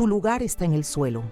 Tu lugar está en el suelo.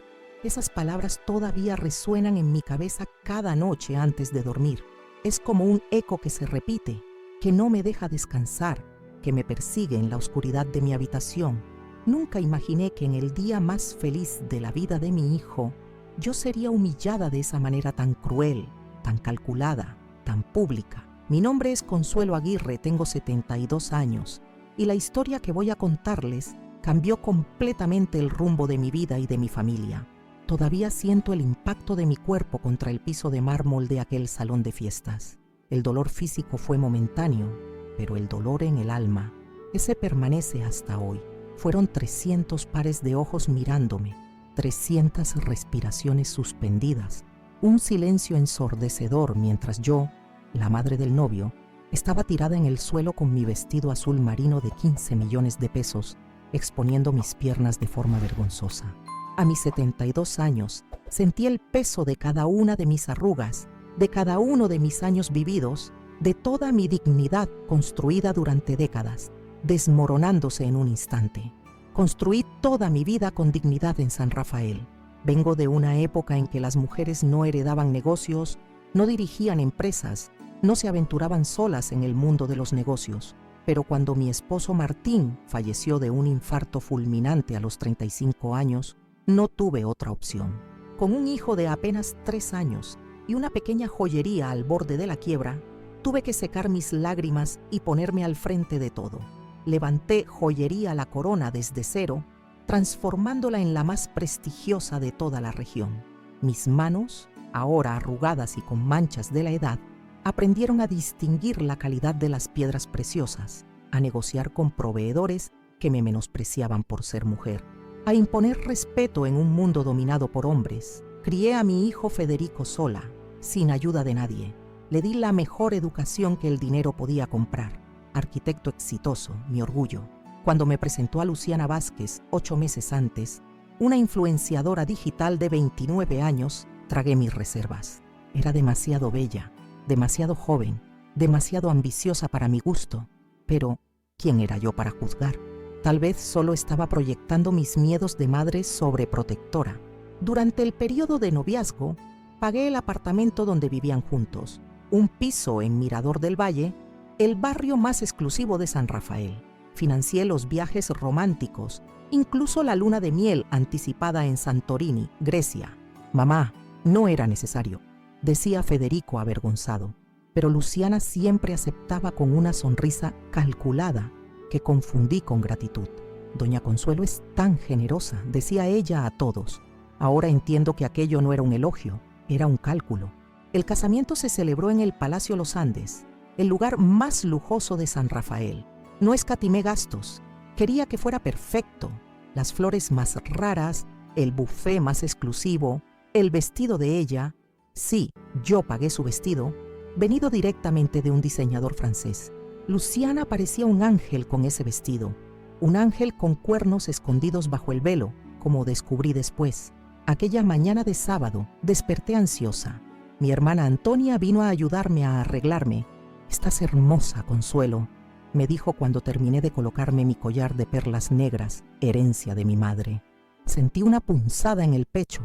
Esas palabras todavía resuenan en mi cabeza cada noche antes de dormir. Es como un eco que se repite, que no me deja descansar, que me persigue en la oscuridad de mi habitación. Nunca imaginé que en el día más feliz de la vida de mi hijo, yo sería humillada de esa manera tan cruel, tan calculada, tan pública. Mi nombre es Consuelo Aguirre, tengo 72 años, y la historia que voy a contarles cambió completamente el rumbo de mi vida y de mi familia. Todavía siento el impacto de mi cuerpo contra el piso de mármol de aquel salón de fiestas. El dolor físico fue momentáneo, pero el dolor en el alma, ese permanece hasta hoy. Fueron 300 pares de ojos mirándome, 300 respiraciones suspendidas, un silencio ensordecedor mientras yo, la madre del novio, estaba tirada en el suelo con mi vestido azul marino de 15 millones de pesos, exponiendo mis piernas de forma vergonzosa. A mis 72 años, sentí el peso de cada una de mis arrugas, de cada uno de mis años vividos, de toda mi dignidad construida durante décadas, desmoronándose en un instante. Construí toda mi vida con dignidad en San Rafael. Vengo de una época en que las mujeres no heredaban negocios, no dirigían empresas, no se aventuraban solas en el mundo de los negocios. Pero cuando mi esposo Martín falleció de un infarto fulminante a los 35 años, no tuve otra opción. Con un hijo de apenas 3 años y una pequeña joyería al borde de la quiebra, tuve que secar mis lágrimas y ponerme al frente de todo. Levanté Joyería La Corona desde cero, transformándola en la más prestigiosa de toda la región. Mis manos, ahora arrugadas y con manchas de la edad, aprendieron a distinguir la calidad de las piedras preciosas, a negociar con proveedores que me menospreciaban por ser mujer, a imponer respeto en un mundo dominado por hombres. Crié a mi hijo Federico sola, sin ayuda de nadie. Le di la mejor educación que el dinero podía comprar. Arquitecto exitoso, mi orgullo. Cuando me presentó a Luciana Vázquez 8 meses antes, una influenciadora digital de 29 años, tragué mis reservas. Era demasiado bella, demasiado joven, demasiado ambiciosa para mi gusto. Pero, ¿quién era yo para juzgar? Tal vez solo estaba proyectando mis miedos de madre sobreprotectora. Durante el periodo de noviazgo, pagué el apartamento donde vivían juntos, un piso en Mirador del Valle, el barrio más exclusivo de San Rafael. Financié los viajes románticos, incluso la luna de miel anticipada en Santorini, Grecia. Mamá, no era necesario, decía Federico avergonzado, pero Luciana siempre aceptaba con una sonrisa calculada que confundí con gratitud. Doña Consuelo es tan generosa, decía ella a todos. Ahora entiendo que aquello no era un elogio, era un cálculo. El casamiento se celebró en el Palacio Los Andes, el lugar más lujoso de San Rafael. No escatimé gastos, quería que fuera perfecto. Las flores más raras, el buffet más exclusivo, el vestido de ella. Sí, yo pagué su vestido, venido directamente de un diseñador francés. Luciana parecía un ángel con ese vestido, un ángel con cuernos escondidos bajo el velo, como descubrí después. Aquella mañana de sábado desperté ansiosa. Mi hermana Antonia vino a ayudarme a arreglarme. «Estás hermosa, Consuelo», me dijo cuando terminé de colocarme mi collar de perlas negras, herencia de mi madre. Sentí una punzada en el pecho,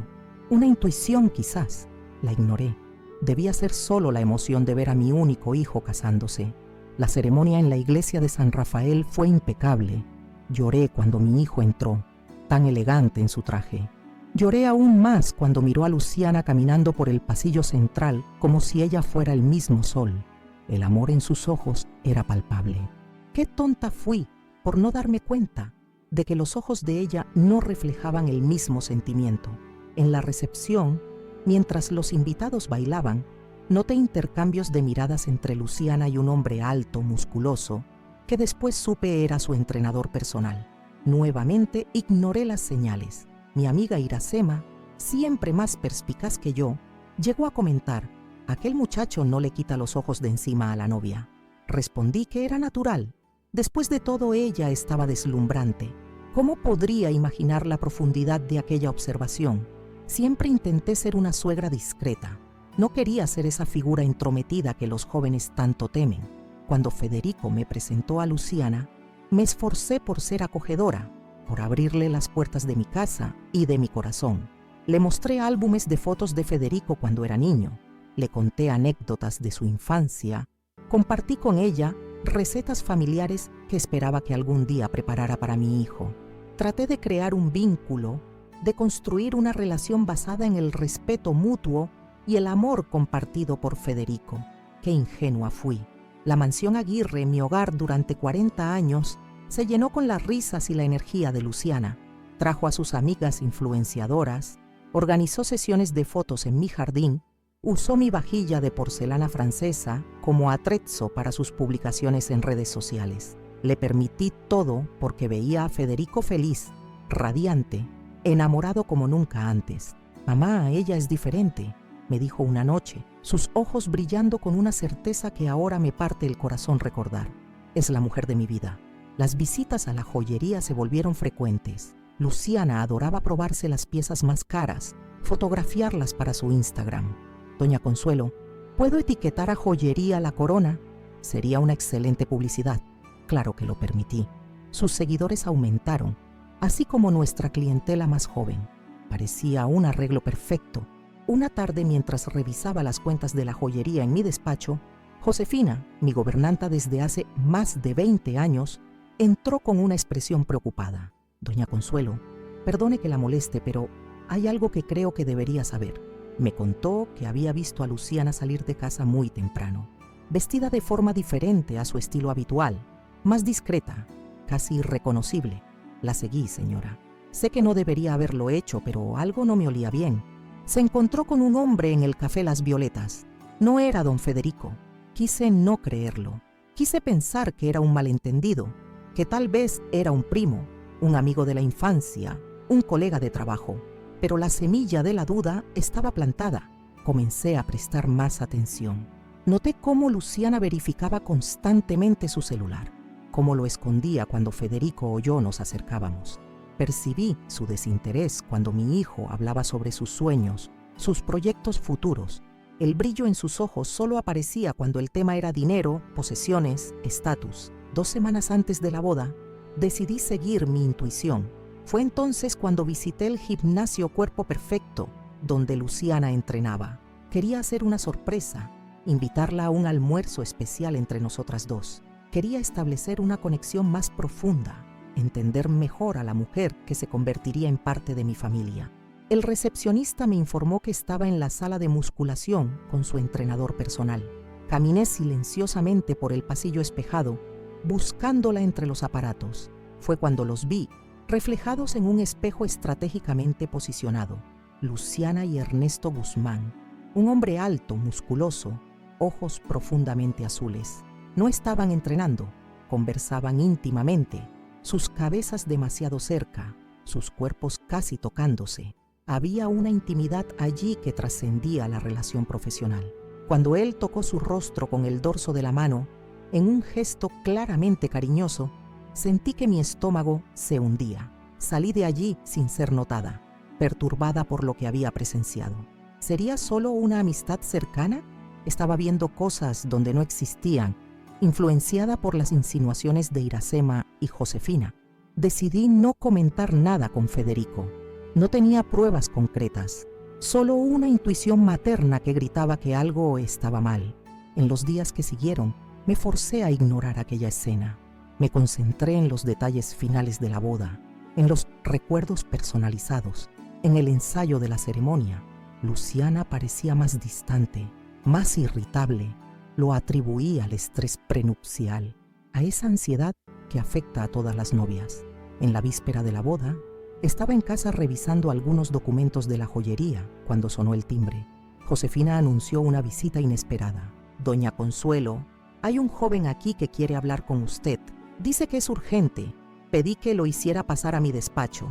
una intuición quizás. La ignoré. Debía ser solo la emoción de ver a mi único hijo casándose. La ceremonia en la iglesia de San Rafael fue impecable. Lloré cuando mi hijo entró, tan elegante en su traje. Lloré aún más cuando miró a Luciana caminando por el pasillo central como si ella fuera el mismo sol. El amor en sus ojos era palpable. Qué tonta fui por no darme cuenta de que los ojos de ella no reflejaban el mismo sentimiento. En la recepción, mientras los invitados bailaban, noté intercambios de miradas entre Luciana y un hombre alto, musculoso, que después supe era su entrenador personal. Nuevamente ignoré las señales. Mi amiga Iracema, siempre más perspicaz que yo, llegó a comentar: «Aquel muchacho no le quita los ojos de encima a la novia». Respondí que era natural. Después de todo, ella estaba deslumbrante. ¿Cómo podría imaginar la profundidad de aquella observación? Siempre intenté ser una suegra discreta. No quería ser esa figura entrometida que los jóvenes tanto temen. Cuando Federico me presentó a Luciana, me esforcé por ser acogedora. por abrirle las puertas de mi casa y de mi corazón. Le mostré álbumes de fotos de Federico cuando era niño. Le conté anécdotas de su infancia. Compartí con ella recetas familiares que esperaba que algún día preparara para mi hijo. Traté de crear un vínculo, de construir una relación basada en el respeto mutuo y el amor compartido por Federico. Qué ingenua fui. La mansión Aguirre, mi hogar durante 40 años, se llenó con las risas y la energía de Luciana. Trajo a sus amigas influenciadoras, organizó sesiones de fotos en mi jardín, usó mi vajilla de porcelana francesa como atrezzo para sus publicaciones en redes sociales. Le permití todo porque veía a Federico feliz, radiante, enamorado como nunca antes. «Mamá, ella es diferente», me dijo una noche, sus ojos brillando con una certeza que ahora me parte el corazón recordar. Es la mujer de mi vida. Las visitas a la joyería se volvieron frecuentes. Luciana adoraba probarse las piezas más caras, fotografiarlas para su Instagram. «Doña Consuelo, ¿puedo etiquetar a Joyería La Corona? Sería una excelente publicidad». Claro que lo permití. Sus seguidores aumentaron, así como nuestra clientela más joven. Parecía un arreglo perfecto. Una tarde, mientras revisaba las cuentas de la joyería en mi despacho, Josefina, mi gobernanta desde hace más de 20 años, entró con una expresión preocupada. «Doña Consuelo, perdone que la moleste, pero hay algo que creo que debería saber». Me contó que había visto a Luciana salir de casa muy temprano, vestida de forma diferente a su estilo habitual, más discreta, casi irreconocible. «La seguí, señora. Sé que no debería haberlo hecho, pero algo no me olía bien. Se encontró con un hombre en el Café Las Violetas. No era don Federico. Quise no creerlo. Quise pensar que era un malentendido, que tal vez era un primo, un amigo de la infancia, un colega de trabajo. Pero la semilla de la duda estaba plantada. Comencé a prestar más atención. Noté cómo Luciana verificaba constantemente su celular, cómo lo escondía cuando Federico o yo nos acercábamos. Percibí su desinterés cuando mi hijo hablaba sobre sus sueños, sus proyectos futuros. El brillo en sus ojos solo aparecía cuando el tema era dinero, posesiones, estatus. 2 semanas antes de la boda, decidí seguir mi intuición. Fue entonces cuando visité el gimnasio Cuerpo Perfecto, donde Luciana entrenaba. Quería hacer una sorpresa, invitarla a un almuerzo especial entre nosotras dos. Quería establecer una conexión más profunda, entender mejor a la mujer que se convertiría en parte de mi familia. El recepcionista me informó que estaba en la sala de musculación con su entrenador personal. Caminé silenciosamente por el pasillo espejado, buscándola entre los aparatos. Fue cuando los vi, reflejados en un espejo estratégicamente posicionado. Luciana y Ernesto Guzmán, un hombre alto, musculoso, ojos profundamente azules. No estaban entrenando, conversaban íntimamente, sus cabezas demasiado cerca, sus cuerpos casi tocándose. Había una intimidad allí que trascendía la relación profesional. Cuando él tocó su rostro con el dorso de la mano, en un gesto claramente cariñoso, sentí que mi estómago se hundía. Salí de allí sin ser notada, perturbada por lo que había presenciado. ¿Sería solo una amistad cercana? Estaba viendo cosas donde no existían, influenciada por las insinuaciones de Iracema y Josefina. Decidí no comentar nada con Federico. No tenía pruebas concretas, solo una intuición materna que gritaba que algo estaba mal. En los días que siguieron, me forcé a ignorar aquella escena. Me concentré en los detalles finales de la boda, en los recuerdos personalizados, en el ensayo de la ceremonia. Luciana parecía más distante, más irritable. Lo atribuí al estrés prenupcial, a esa ansiedad que afecta a todas las novias. En la víspera de la boda, estaba en casa revisando algunos documentos de la joyería cuando sonó el timbre. Josefina anunció una visita inesperada. «Doña Consuelo, hay un joven aquí que quiere hablar con usted. Dice que es urgente». Pedí que lo hiciera pasar a mi despacho.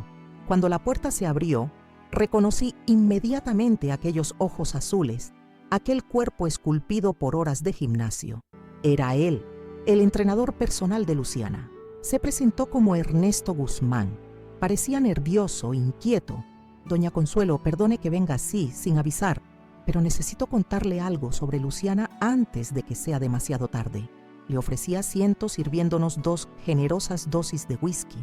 Cuando la puerta se abrió, reconocí inmediatamente aquellos ojos azules, aquel cuerpo esculpido por horas de gimnasio. Era él, el entrenador personal de Luciana. Se presentó como Ernesto Guzmán. Parecía nervioso, inquieto. «Doña Consuelo, perdone que venga así, sin avisar, pero necesito contarle algo sobre Luciana antes de que sea demasiado tarde». Le ofrecí asiento sirviéndonos 2 generosas dosis de whisky.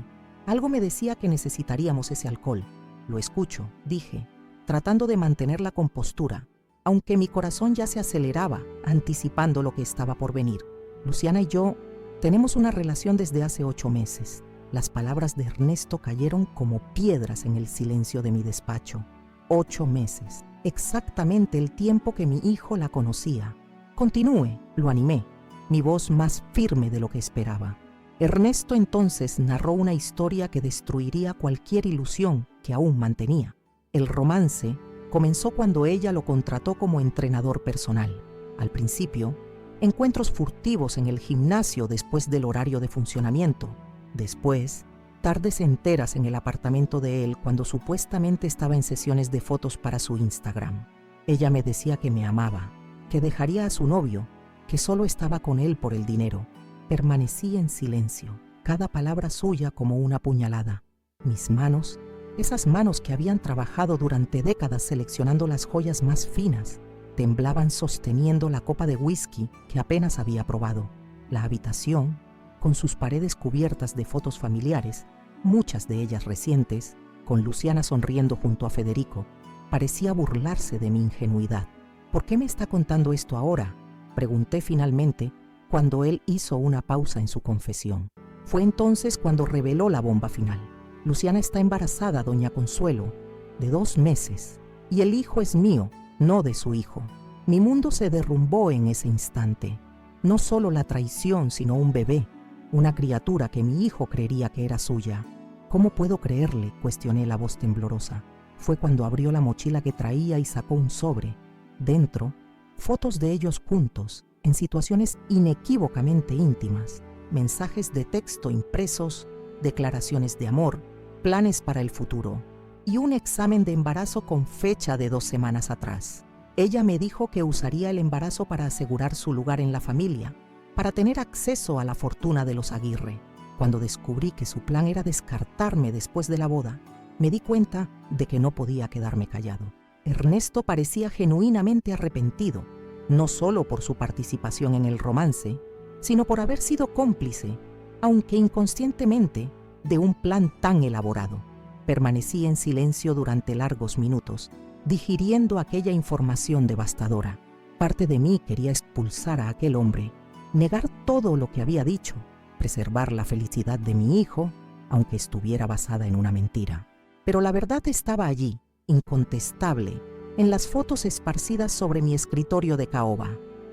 Algo me decía que necesitaríamos ese alcohol. Lo escucho, dije, tratando de mantener la compostura, aunque mi corazón ya se aceleraba, anticipando lo que estaba por venir. Luciana y yo tenemos una relación desde hace 8 meses. Las palabras de Ernesto cayeron como piedras en el silencio de mi despacho. 8 meses, exactamente el tiempo que mi hijo la conocía. Continúe, lo animé, mi voz más firme de lo que esperaba. Ernesto entonces narró una historia que destruiría cualquier ilusión que aún mantenía. El romance comenzó cuando ella lo contrató como entrenador personal. Al principio, encuentros furtivos en el gimnasio después del horario de funcionamiento. Después, tardes enteras en el apartamento de él cuando supuestamente estaba en sesiones de fotos para su Instagram. Ella me decía que me amaba, que dejaría a su novio, que solo estaba con él por el dinero. Permanecí en silencio, cada palabra suya como una puñalada. Mis manos, esas manos que habían trabajado durante décadas seleccionando las joyas más finas, temblaban sosteniendo la copa de whisky que apenas había probado. La habitación, con sus paredes cubiertas de fotos familiares, muchas de ellas recientes, con Luciana sonriendo junto a Federico, parecía burlarse de mi ingenuidad. ¿Por qué me está contando esto ahora?, pregunté finalmente, cuando él hizo una pausa en su confesión. Fue entonces cuando reveló la bomba final. Luciana está embarazada, doña Consuelo, de 2 meses, y el hijo es mío, no de su hijo. Mi mundo se derrumbó en ese instante. No solo la traición, sino un bebé, una criatura que mi hijo creería que era suya. ¿Cómo puedo creerle?, cuestioné la voz temblorosa. Fue cuando abrió la mochila que traía y sacó un sobre. Dentro, fotos de ellos juntos, en situaciones inequívocamente íntimas, mensajes de texto impresos, declaraciones de amor, planes para el futuro y un examen de embarazo con fecha de 2 semanas atrás. Ella me dijo que usaría el embarazo para asegurar su lugar en la familia, para tener acceso a la fortuna de los Aguirre. Cuando descubrí que su plan era descartarme después de la boda, me di cuenta de que no podía quedarme callado. Ernesto parecía genuinamente arrepentido, no solo por su participación en el romance, sino por haber sido cómplice, aunque inconscientemente, de un plan tan elaborado. Permanecí en silencio durante largos minutos, digiriendo aquella información devastadora. Parte de mí quería expulsar a aquel hombre, negar todo lo que había dicho, preservar la felicidad de mi hijo, aunque estuviera basada en una mentira. Pero la verdad estaba allí, incontestable, en las fotos esparcidas sobre mi escritorio de caoba.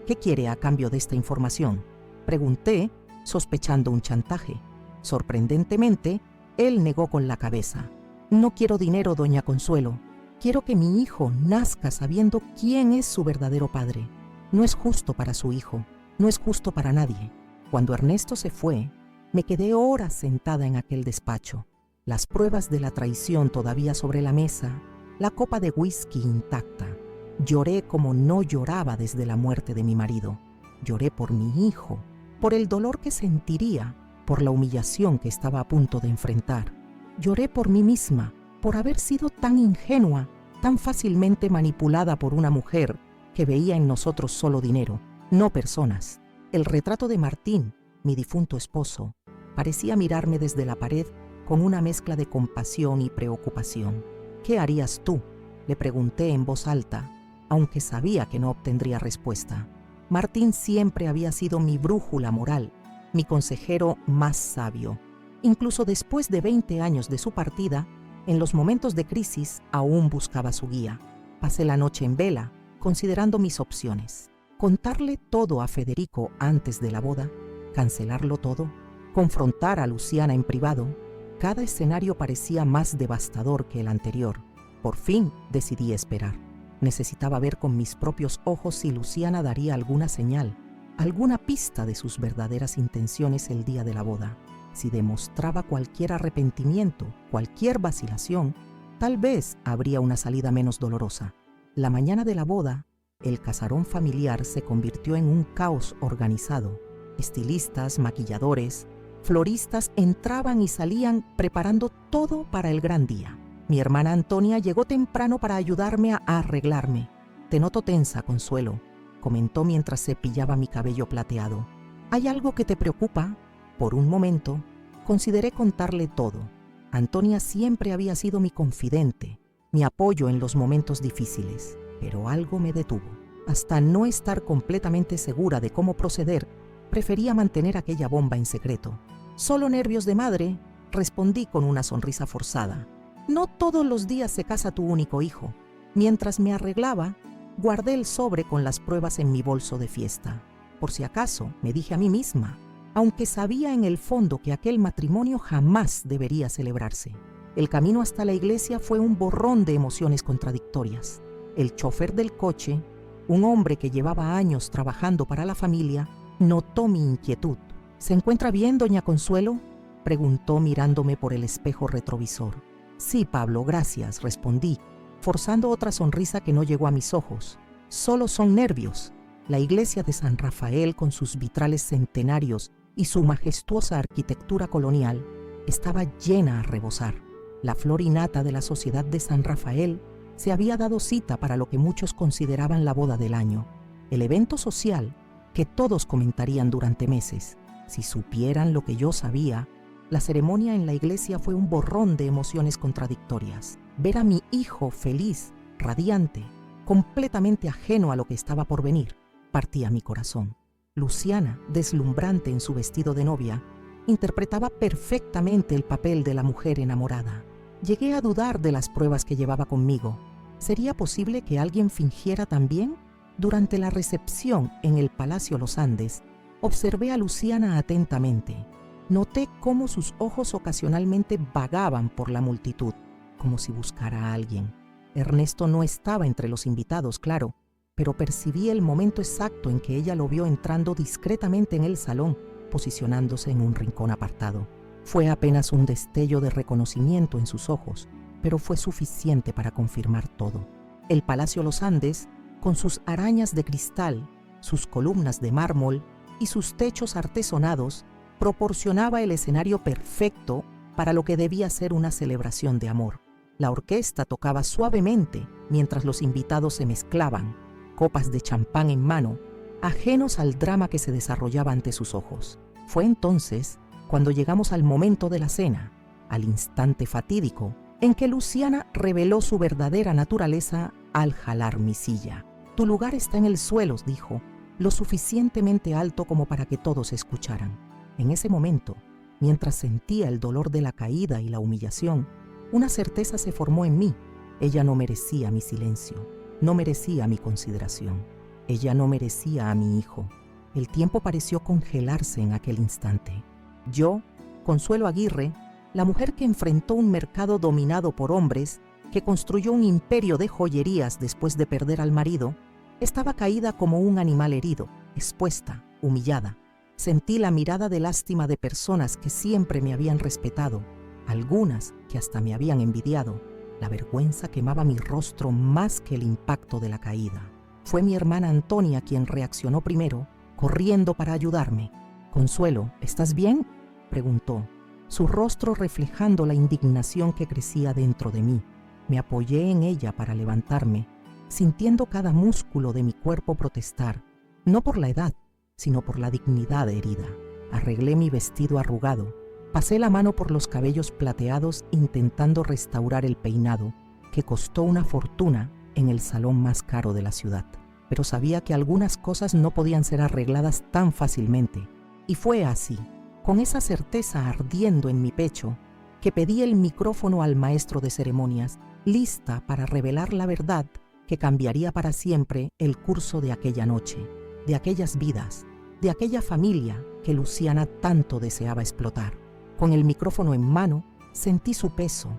¿Qué quiere a cambio de esta información?, pregunté, sospechando un chantaje. Sorprendentemente, él negó con la cabeza. No quiero dinero, doña Consuelo. Quiero que mi hijo nazca sabiendo quién es su verdadero padre. No es justo para su hijo, no es justo para nadie. Cuando Ernesto se fue, me quedé horas sentada en aquel despacho, las pruebas de la traición todavía sobre la mesa, la copa de whisky intacta. Lloré como no lloraba desde la muerte de mi marido. Lloré por mi hijo, por el dolor que sentiría, por la humillación que estaba a punto de enfrentar. Lloré por mí misma, por haber sido tan ingenua, tan fácilmente manipulada por una mujer que veía en nosotros solo dinero, no personas. El retrato de Martín, mi difunto esposo, parecía mirarme desde la pared con una mezcla de compasión y preocupación. ¿Qué harías tú?, le pregunté en voz alta, aunque sabía que no obtendría respuesta. Martín siempre había sido mi brújula moral, mi consejero más sabio. Incluso después de 20 años de su partida, en los momentos de crisis aún buscaba su guía. Pasé la noche en vela, considerando mis opciones. Contarle todo a Federico antes de la boda, cancelarlo todo, confrontar a Luciana en privado. Cada escenario parecía más devastador que el anterior. Por fin decidí esperar. Necesitaba ver con mis propios ojos si Luciana daría alguna señal, alguna pista de sus verdaderas intenciones el día de la boda. Si demostraba cualquier arrepentimiento, cualquier vacilación, tal vez habría una salida menos dolorosa. La mañana de la boda, el casarón familiar se convirtió en un caos organizado. Estilistas, maquilladores, floristas entraban y salían preparando todo para el gran día. Mi hermana Antonia llegó temprano para ayudarme a arreglarme. «Te noto tensa, Consuelo», comentó mientras cepillaba mi cabello plateado. «¿Hay algo que te preocupa?». Por un momento, consideré contarle todo, Antonia siempre había sido mi confidente, mi apoyo en los momentos difíciles, pero algo me detuvo. Hasta no estar completamente segura de cómo proceder, prefería mantener aquella bomba en secreto. Solo nervios de madre, respondí con una sonrisa forzada. No todos los días se casa tu único hijo. Mientras me arreglaba, guardé el sobre con las pruebas en mi bolso de fiesta. Por si acaso, me dije a mí misma, aunque sabía en el fondo que aquel matrimonio jamás debería celebrarse. El camino hasta la iglesia fue un borrón de emociones contradictorias. El chofer del coche, un hombre que llevaba años trabajando para la familia, notó mi inquietud. ¿Se encuentra bien, doña Consuelo?, preguntó mirándome por el espejo retrovisor. Sí, Pablo, gracias, respondí, forzando otra sonrisa que no llegó a mis ojos. Solo son nervios. La iglesia de San Rafael, con sus vitrales centenarios y su majestuosa arquitectura colonial, estaba llena a rebosar. La flor innata de la sociedad de San Rafael se había dado cita para lo que muchos consideraban la boda del año, el evento social que todos comentarían durante meses. Si supieran lo que yo sabía, la ceremonia en la iglesia fue un borrón de emociones contradictorias. Ver a mi hijo feliz, radiante, completamente ajeno a lo que estaba por venir, partía mi corazón. Luciana, deslumbrante en su vestido de novia, interpretaba perfectamente el papel de la mujer enamorada. Llegué a dudar de las pruebas que llevaba conmigo. ¿Sería posible que alguien fingiera también? Durante la recepción en el Palacio Los Andes, observé a Luciana atentamente. Noté cómo sus ojos ocasionalmente vagaban por la multitud, como si buscara a alguien. Ernesto no estaba entre los invitados, claro, pero percibí el momento exacto en que ella lo vio entrando discretamente en el salón, posicionándose en un rincón apartado. Fue apenas un destello de reconocimiento en sus ojos, pero fue suficiente para confirmar todo. El Palacio Los Andes, con sus arañas de cristal, sus columnas de mármol y sus techos artesonados, proporcionaba el escenario perfecto para lo que debía ser una celebración de amor. La orquesta tocaba suavemente mientras los invitados se mezclaban, copas de champán en mano, ajenos al drama que se desarrollaba ante sus ojos. Fue entonces cuando llegamos al momento de la cena, al instante fatídico en que Luciana reveló su verdadera naturaleza al jalar mi silla. Tu lugar está en el suelo, dijo, lo suficientemente alto como para que todos escucharan. En ese momento, mientras sentía el dolor de la caída y la humillación, una certeza se formó en mí. Ella no merecía mi silencio, no merecía mi consideración. Ella no merecía a mi hijo. El tiempo pareció congelarse en aquel instante. Yo, Consuelo Aguirre, la mujer que enfrentó un mercado dominado por hombres, que construyó un imperio de joyerías después de perder al marido, estaba caída como un animal herido, expuesta, humillada. Sentí la mirada de lástima de personas que siempre me habían respetado, algunas que hasta me habían envidiado. La vergüenza quemaba mi rostro más que el impacto de la caída. Fue mi hermana Antonia quien reaccionó primero, corriendo para ayudarme. «Consuelo, ¿estás bien?», preguntó, su rostro reflejando la indignación que crecía dentro de mí. Me apoyé en ella para levantarme, sintiendo cada músculo de mi cuerpo protestar, no por la edad, sino por la dignidad herida. Arreglé mi vestido arrugado, pasé la mano por los cabellos plateados intentando restaurar el peinado, que costó una fortuna en el salón más caro de la ciudad. Pero sabía que algunas cosas no podían ser arregladas tan fácilmente. Y fue así, con esa certeza ardiendo en mi pecho, que pedí el micrófono al maestro de ceremonias, lista para revelar la verdad que cambiaría para siempre el curso de aquella noche, de aquellas vidas, de aquella familia que Luciana tanto deseaba explotar. Con el micrófono en mano, sentí su peso,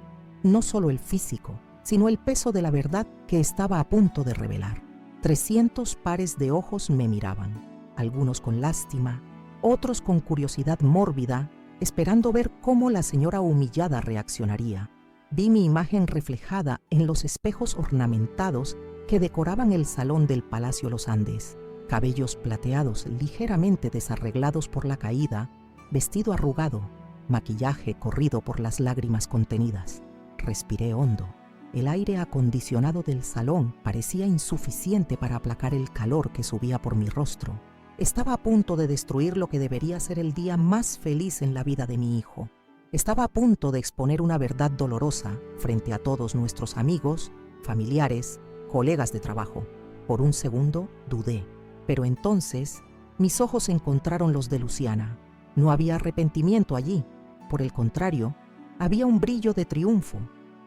no solo el físico, sino el peso de la verdad que estaba a punto de revelar. 300 pares de ojos me miraban, algunos con lástima, otros con curiosidad mórbida, esperando ver cómo la señora humillada reaccionaría. Vi mi imagen reflejada en los espejos ornamentados que decoraban el salón del Palacio Los Andes. Cabellos plateados ligeramente desarreglados por la caída, vestido arrugado, maquillaje corrido por las lágrimas contenidas. Respiré hondo. El aire acondicionado del salón parecía insuficiente para aplacar el calor que subía por mi rostro. Estaba a punto de destruir lo que debería ser el día más feliz en la vida de mi hijo. Estaba a punto de exponer una verdad dolorosa frente a todos nuestros amigos, familiares, colegas de trabajo. Por un segundo dudé, pero entonces mis ojos encontraron los de Luciana. No había arrepentimiento allí, por el contrario, había un brillo de triunfo,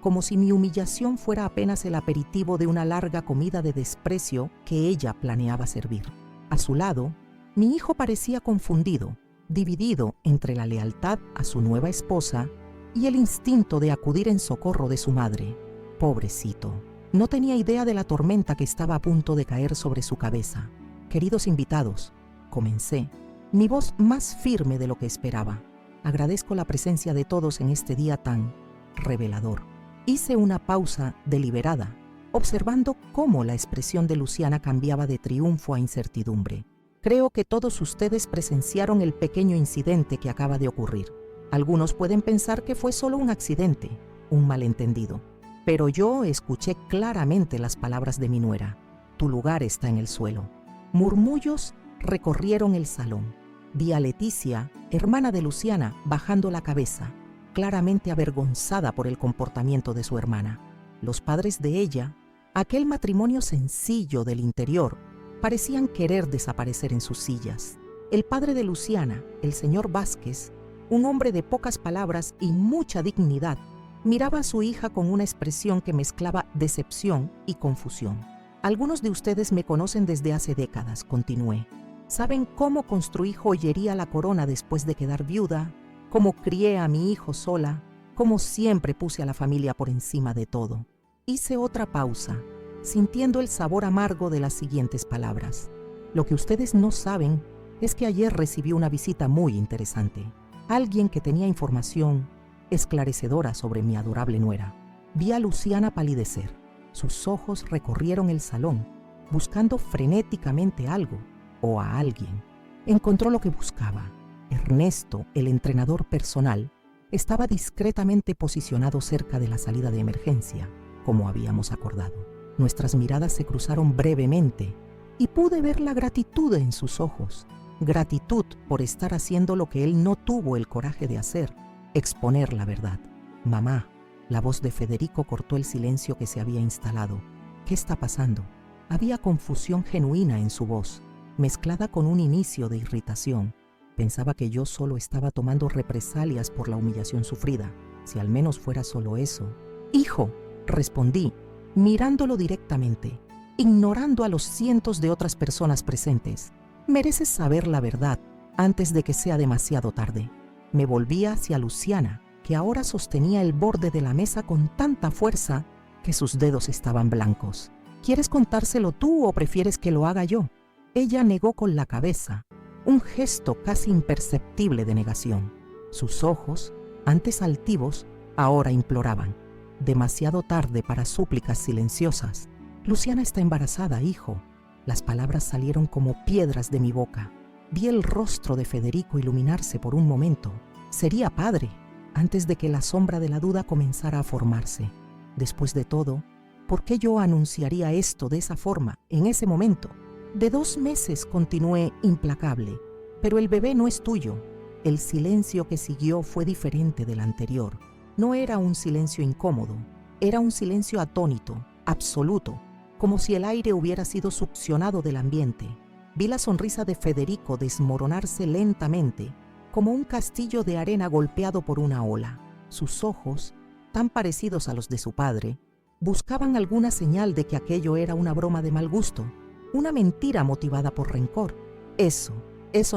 como si mi humillación fuera apenas el aperitivo de una larga comida de desprecio que ella planeaba servir. A su lado, mi hijo parecía confundido, dividido entre la lealtad a su nueva esposa y el instinto de acudir en socorro de su madre. Pobrecito, no tenía idea de la tormenta que estaba a punto de caer sobre su cabeza. Queridos invitados, comencé, mi voz más firme de lo que esperaba. Agradezco la presencia de todos en este día tan revelador. Hice una pausa deliberada, observando cómo la expresión de Luciana cambiaba de triunfo a incertidumbre. Creo que todos ustedes presenciaron el pequeño incidente que acaba de ocurrir. Algunos pueden pensar que fue solo un accidente, un malentendido. Pero yo escuché claramente las palabras de mi nuera. Tu lugar está en el suelo. Murmullos recorrieron el salón. Vi a Leticia, hermana de Luciana, bajando la cabeza, claramente avergonzada por el comportamiento de su hermana. Los padres de ella, aquel matrimonio sencillo del interior, parecían querer desaparecer en sus sillas. El padre de Luciana, el señor Vázquez, un hombre de pocas palabras y mucha dignidad, miraba a su hija con una expresión que mezclaba decepción y confusión. Algunos de ustedes me conocen desde hace décadas, continué. Saben cómo construí joyería La Corona después de quedar viuda, cómo crié a mi hijo sola, cómo siempre puse a la familia por encima de todo. Hice otra pausa, sintiendo el sabor amargo de las siguientes palabras. Lo que ustedes no saben es que ayer recibí una visita muy interesante. Alguien que tenía información esclarecedora sobre mi adorable nuera. Vi a Luciana palidecer. Sus ojos recorrieron el salón, buscando frenéticamente algo o a alguien. Encontró lo que buscaba. Ernesto, el entrenador personal, estaba discretamente posicionado cerca de la salida de emergencia, como habíamos acordado. Nuestras miradas se cruzaron brevemente y pude ver la gratitud en sus ojos. Gratitud por estar haciendo lo que él no tuvo el coraje de hacer, exponer la verdad. Mamá, la voz de Federico cortó el silencio que se había instalado. ¿Qué está pasando? Había confusión genuina en su voz, mezclada con un inicio de irritación. Pensaba que yo solo estaba tomando represalias por la humillación sufrida. Si al menos fuera solo eso. Hijo, respondí, mirándolo directamente, ignorando a los cientos de otras personas presentes. Mereces saber la verdad antes de que sea demasiado tarde. Me volví hacia Luciana, que ahora sostenía el borde de la mesa con tanta fuerza que sus dedos estaban blancos. ¿Quieres contárselo tú o prefieres que lo haga yo? Ella negó con la cabeza, un gesto casi imperceptible de negación. Sus ojos, antes altivos, ahora imploraban. Demasiado tarde para súplicas silenciosas. Luciana está embarazada, hijo. Las palabras salieron como piedras de mi boca. Vi el rostro de Federico iluminarse por un momento. Sería padre, antes de que la sombra de la duda comenzara a formarse. Después de todo, ¿por qué yo anunciaría esto de esa forma, en ese momento? De 2 meses continué implacable, pero el bebé no es tuyo. El silencio que siguió fue diferente del anterior. No era un silencio incómodo, era un silencio atónito, absoluto, como si el aire hubiera sido succionado del ambiente. Vi la sonrisa de Federico desmoronarse lentamente, como un castillo de arena golpeado por una ola. Sus ojos, tan parecidos a los de su padre, buscaban alguna señal de que aquello era una broma de mal gusto, una mentira motivada por rencor. Eso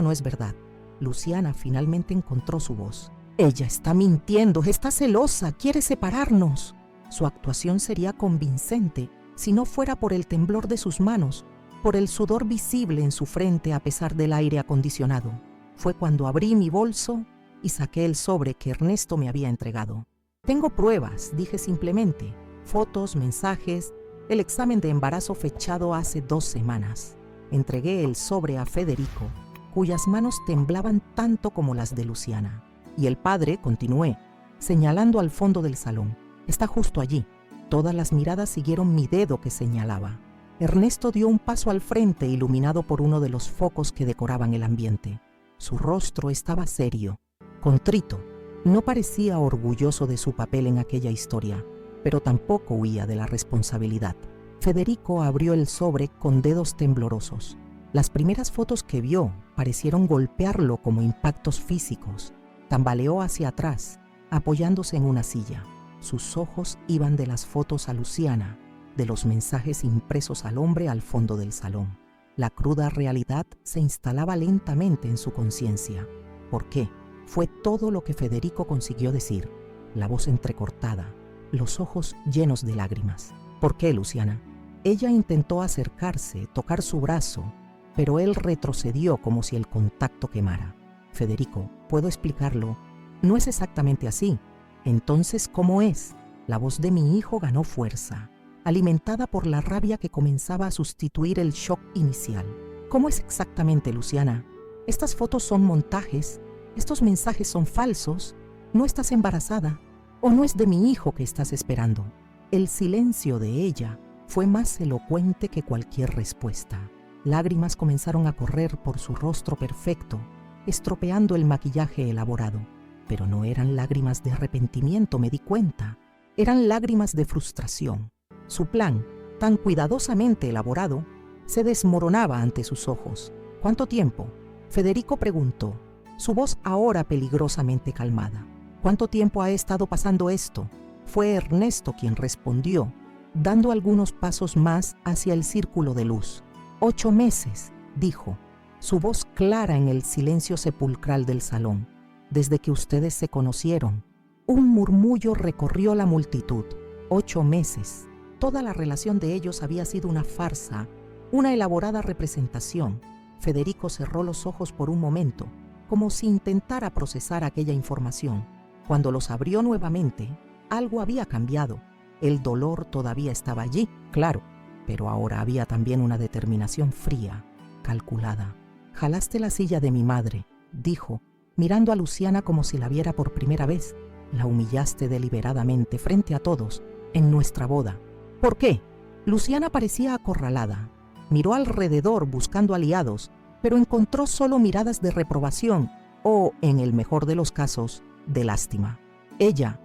no es verdad. Luciana finalmente encontró su voz. Ella está mintiendo, está celosa, quiere separarnos. Su actuación sería convincente si no fuera por el temblor de sus manos, por el sudor visible en su frente a pesar del aire acondicionado. Fue cuando abrí mi bolso y saqué el sobre que Ernesto me había entregado. Tengo pruebas, dije simplemente, fotos, mensajes, el examen de embarazo fechado hace 2 semanas. Entregué el sobre a Federico, cuyas manos temblaban tanto como las de Luciana. Y el padre, continué, señalando al fondo del salón. Está justo allí. Todas las miradas siguieron mi dedo que señalaba. Ernesto dio un paso al frente, iluminado por uno de los focos que decoraban el ambiente. Su rostro estaba serio, contrito, No parecía orgulloso de su papel en aquella historia, pero tampoco huía de la responsabilidad. Federico abrió el sobre con dedos temblorosos. Las primeras fotos que vio parecieron golpearlo como impactos físicos. Tambaleó hacia atrás, apoyándose en una silla. Sus ojos iban de las fotos a Luciana, de los mensajes impresos al hombre al fondo del salón. La cruda realidad se instalaba lentamente en su conciencia. ¿Por qué? Fue todo lo que Federico consiguió decir, la voz entrecortada, los ojos llenos de lágrimas. ¿Por qué, Luciana? Ella intentó acercarse, tocar su brazo, pero él retrocedió como si el contacto quemara. Federico, ¿puedo explicarlo? No es exactamente así. Entonces, ¿cómo es? La voz de mi hijo ganó fuerza, alimentada por la rabia que comenzaba a sustituir el shock inicial. ¿Cómo es exactamente, Luciana? Estas fotos son montajes, estos mensajes son falsos, no estás embarazada, o no es de mi hijo que estás esperando. El silencio de ella fue más elocuente que cualquier respuesta. Lágrimas comenzaron a correr por su rostro perfecto, estropeando el maquillaje elaborado. Pero no eran lágrimas de arrepentimiento, me di cuenta. Eran lágrimas de frustración. Su plan, tan cuidadosamente elaborado, se desmoronaba ante sus ojos. ¿Cuánto tiempo? Federico preguntó, su voz ahora peligrosamente calmada. ¿Cuánto tiempo ha estado pasando esto? Fue Ernesto quien respondió, dando algunos pasos más hacia el círculo de luz. 8 meses, dijo, su voz clara en el silencio sepulcral del salón. Desde que ustedes se conocieron, un murmullo recorrió la multitud. 8 meses. Toda la relación de ellos había sido una farsa, una elaborada representación. Federico cerró los ojos por un momento, como si intentara procesar aquella información. Cuando los abrió nuevamente, algo había cambiado. El dolor todavía estaba allí, claro, pero ahora había también una determinación fría, calculada. «Jalaste la silla de mi madre», dijo, mirando a Luciana como si la viera por primera vez. «La humillaste deliberadamente frente a todos, en nuestra boda». «¿Por qué?» Luciana parecía acorralada. Miró alrededor buscando aliados, pero encontró solo miradas de reprobación o, en el mejor de los casos, de lástima. Ella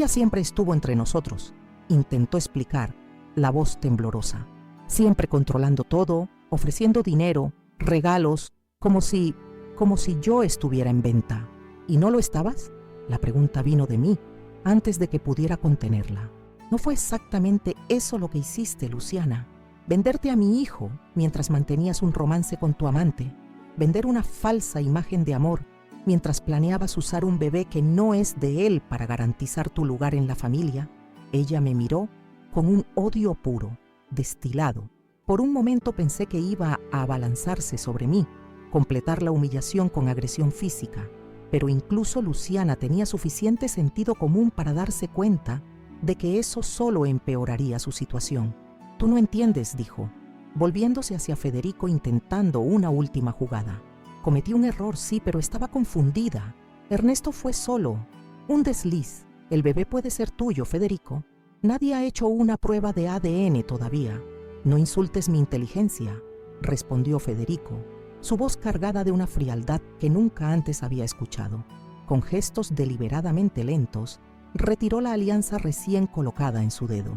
siempre estuvo entre nosotros, intentó explicar, la voz temblorosa, siempre controlando todo, ofreciendo dinero, regalos, como si yo estuviera en venta. ¿Y no lo estabas? La pregunta vino de mí, antes de que pudiera contenerla. ¿No fue exactamente eso lo que hiciste, Luciana? Venderte a mi hijo mientras mantenías un romance con tu amante, vender una falsa imagen de amor mientras planeabas usar un bebé que no es de él para garantizar tu lugar en la familia. Ella me miró con un odio puro, destilado. Por un momento pensé que iba a abalanzarse sobre mí, completar la humillación con agresión física, pero incluso Luciana tenía suficiente sentido común para darse cuenta de que eso solo empeoraría su situación. «Tú no entiendes», dijo, volviéndose hacia Federico intentando una última jugada. «Cometí un error, sí, pero estaba confundida. Ernesto fue solo un desliz. El bebé puede ser tuyo, Federico. Nadie ha hecho una prueba de ADN todavía». «No insultes mi inteligencia», respondió Federico, su voz cargada de una frialdad que nunca antes había escuchado. Con gestos deliberadamente lentos, retiró la alianza recién colocada en su dedo.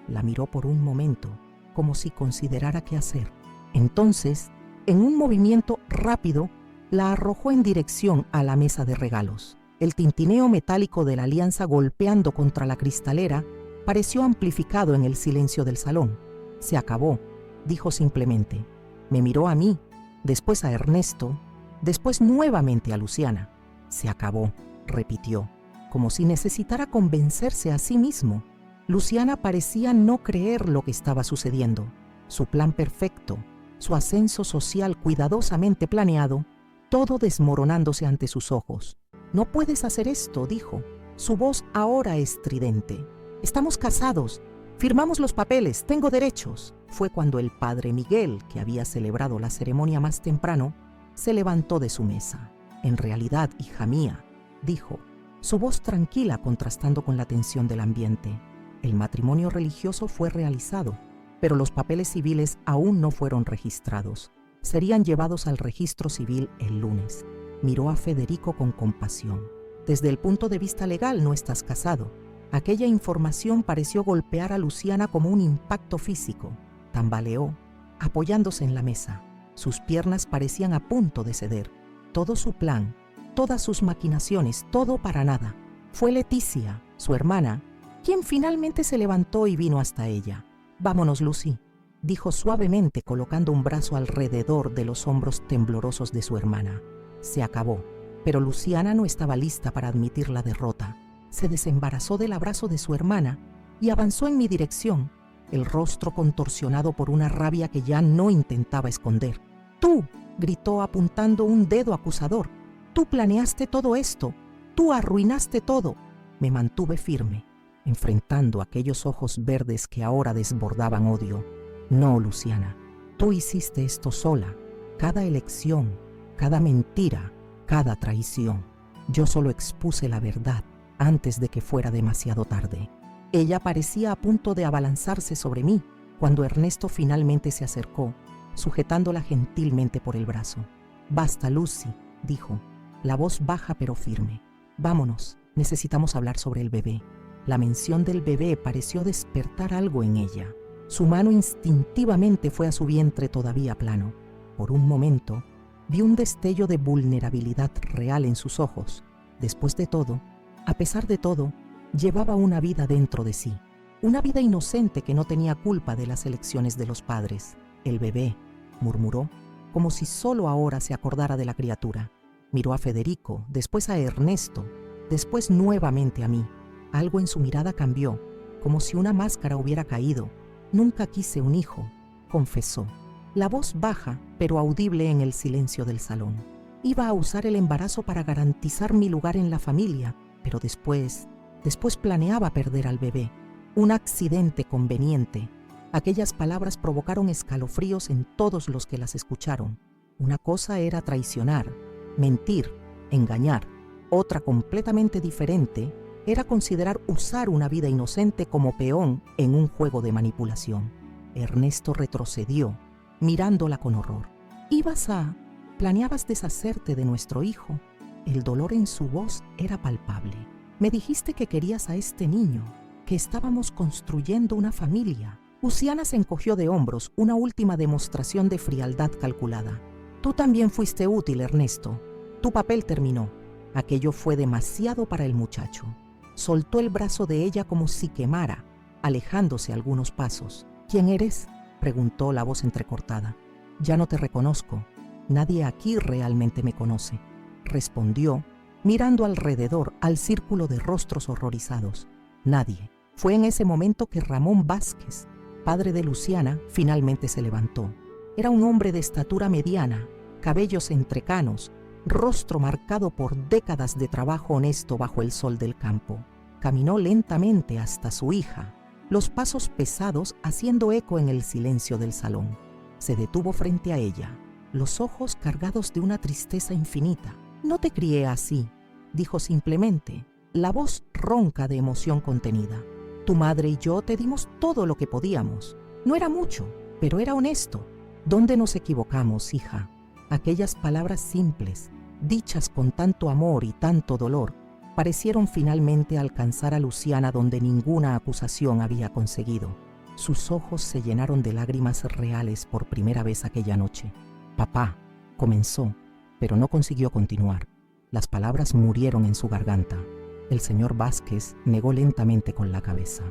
La miró por un momento, como si considerara qué hacer. Entonces, en un movimiento rápido, la arrojó en dirección a la mesa de regalos. El tintineo metálico de la alianza golpeando contra la cristalera pareció amplificado en el silencio del salón. «Se acabó», dijo simplemente. Me miró a mí, después a Ernesto, después nuevamente a Luciana. «Se acabó», repitió, como si necesitara convencerse a sí mismo. Luciana parecía no creer lo que estaba sucediendo. Su plan perfecto, su ascenso social cuidadosamente planeado, todo desmoronándose ante sus ojos. «No puedes hacer esto», dijo, su voz ahora estridente. «Estamos casados, firmamos los papeles, tengo derechos». Fue cuando el padre Miguel, que había celebrado la ceremonia más temprano, se levantó de su mesa. «En realidad, hija mía», dijo, su voz tranquila contrastando con la tensión del ambiente, el matrimonio religioso fue realizado, pero los papeles civiles aún no fueron registrados. Serían llevados al registro civil el lunes. Miró a Federico con compasión. Desde el punto de vista legal no estás casado. Aquella información pareció golpear a Luciana como un impacto físico. Tambaleó, apoyándose en la mesa. Sus piernas parecían a punto de ceder. Todo su plan, todas sus maquinaciones, todo para nada. Fue Leticia, su hermana, quien finalmente se levantó y vino hasta ella. «Vámonos, Lucy», dijo suavemente colocando un brazo alrededor de los hombros temblorosos de su hermana. Se acabó, pero Luciana no estaba lista para admitir la derrota. Se desembarazó del abrazo de su hermana y avanzó en mi dirección, el rostro contorsionado por una rabia que ya no intentaba esconder. «Tú», gritó apuntando un dedo acusador, «tú planeaste todo esto, tú arruinaste todo». Me mantuve firme, enfrentando aquellos ojos verdes que ahora desbordaban odio. «No, Luciana, tú hiciste esto sola, cada elección, cada mentira, cada traición. Yo solo expuse la verdad antes de que fuera demasiado tarde». Ella parecía a punto de abalanzarse sobre mí cuando Ernesto finalmente se acercó, sujetándola gentilmente por el brazo. «Basta, Lucy», dijo, la voz baja pero firme. «Vámonos, necesitamos hablar sobre el bebé». La mención del bebé pareció despertar algo en ella. Su mano instintivamente fue a su vientre todavía plano. Por un momento, vi un destello de vulnerabilidad real en sus ojos. Después de todo, a pesar de todo, llevaba una vida dentro de sí. Una vida inocente que no tenía culpa de las elecciones de los padres. «El bebé», murmuró, como si solo ahora se acordara de la criatura. Miró a Federico, después a Ernesto, después nuevamente a mí. Algo en su mirada cambió, como si una máscara hubiera caído. «Nunca quise un hijo», confesó. La voz baja, pero audible en el silencio del salón. «Iba a usar el embarazo para garantizar mi lugar en la familia, pero después planeaba perder al bebé. Un accidente conveniente». Aquellas palabras provocaron escalofríos en todos los que las escucharon. Una cosa era traicionar, mentir, engañar. Otra completamente diferente era considerar usar una vida inocente como peón en un juego de manipulación. Ernesto retrocedió, mirándola con horror. «¿Planeabas deshacerte de nuestro hijo?» El dolor en su voz era palpable. «Me dijiste que querías a este niño, que estábamos construyendo una familia». Luciana se encogió de hombros, una última demostración de frialdad calculada. «Tú también fuiste útil, Ernesto. Tu papel terminó». Aquello fue demasiado para el muchacho. Soltó el brazo de ella como si quemara, alejándose algunos pasos. «¿Quién eres?», preguntó la voz entrecortada. «Ya no te reconozco. Nadie aquí realmente me conoce», respondió, mirando alrededor al círculo de rostros horrorizados. «Nadie». Fue en ese momento que Ramón Vázquez, padre de Luciana, finalmente se levantó. Era un hombre de estatura mediana, cabellos entrecanos, rostro marcado por décadas de trabajo honesto bajo el sol del campo. Caminó lentamente hasta su hija, los pasos pesados haciendo eco en el silencio del salón. Se detuvo frente a ella, los ojos cargados de una tristeza infinita. «No te crié así», dijo simplemente, la voz ronca de emoción contenida. «Tu madre y yo te dimos todo lo que podíamos. No era mucho, pero era honesto. ¿Dónde nos equivocamos, hija?» Aquellas palabras simples, dichas con tanto amor y tanto dolor, parecieron finalmente alcanzar a Luciana donde ninguna acusación había conseguido. Sus ojos se llenaron de lágrimas reales por primera vez aquella noche. «Papá», comenzó, pero no consiguió continuar. Las palabras murieron en su garganta. El señor Vázquez negó lentamente con la cabeza.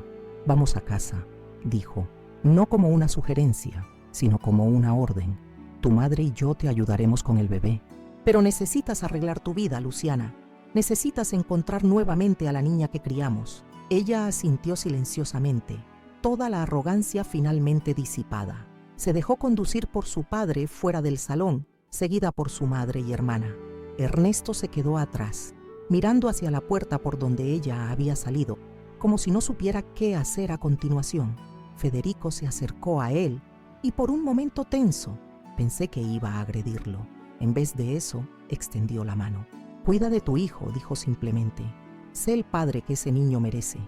«Vamos a casa», dijo, no como una sugerencia, sino como una orden. «Tu madre y yo te ayudaremos con el bebé». «Pero necesitas arreglar tu vida, Luciana. Necesitas encontrar nuevamente a la niña que criamos». Ella asintió silenciosamente, toda la arrogancia finalmente disipada. Se dejó conducir por su padre fuera del salón, seguida por su madre y hermana. Ernesto se quedó atrás, mirando hacia la puerta por donde ella había salido, como si no supiera qué hacer a continuación. Federico se acercó a él y por un momento tenso, pensé que iba a agredirlo. En vez de eso, extendió la mano. «Cuida de tu hijo», dijo simplemente. «Sé el padre que ese niño merece».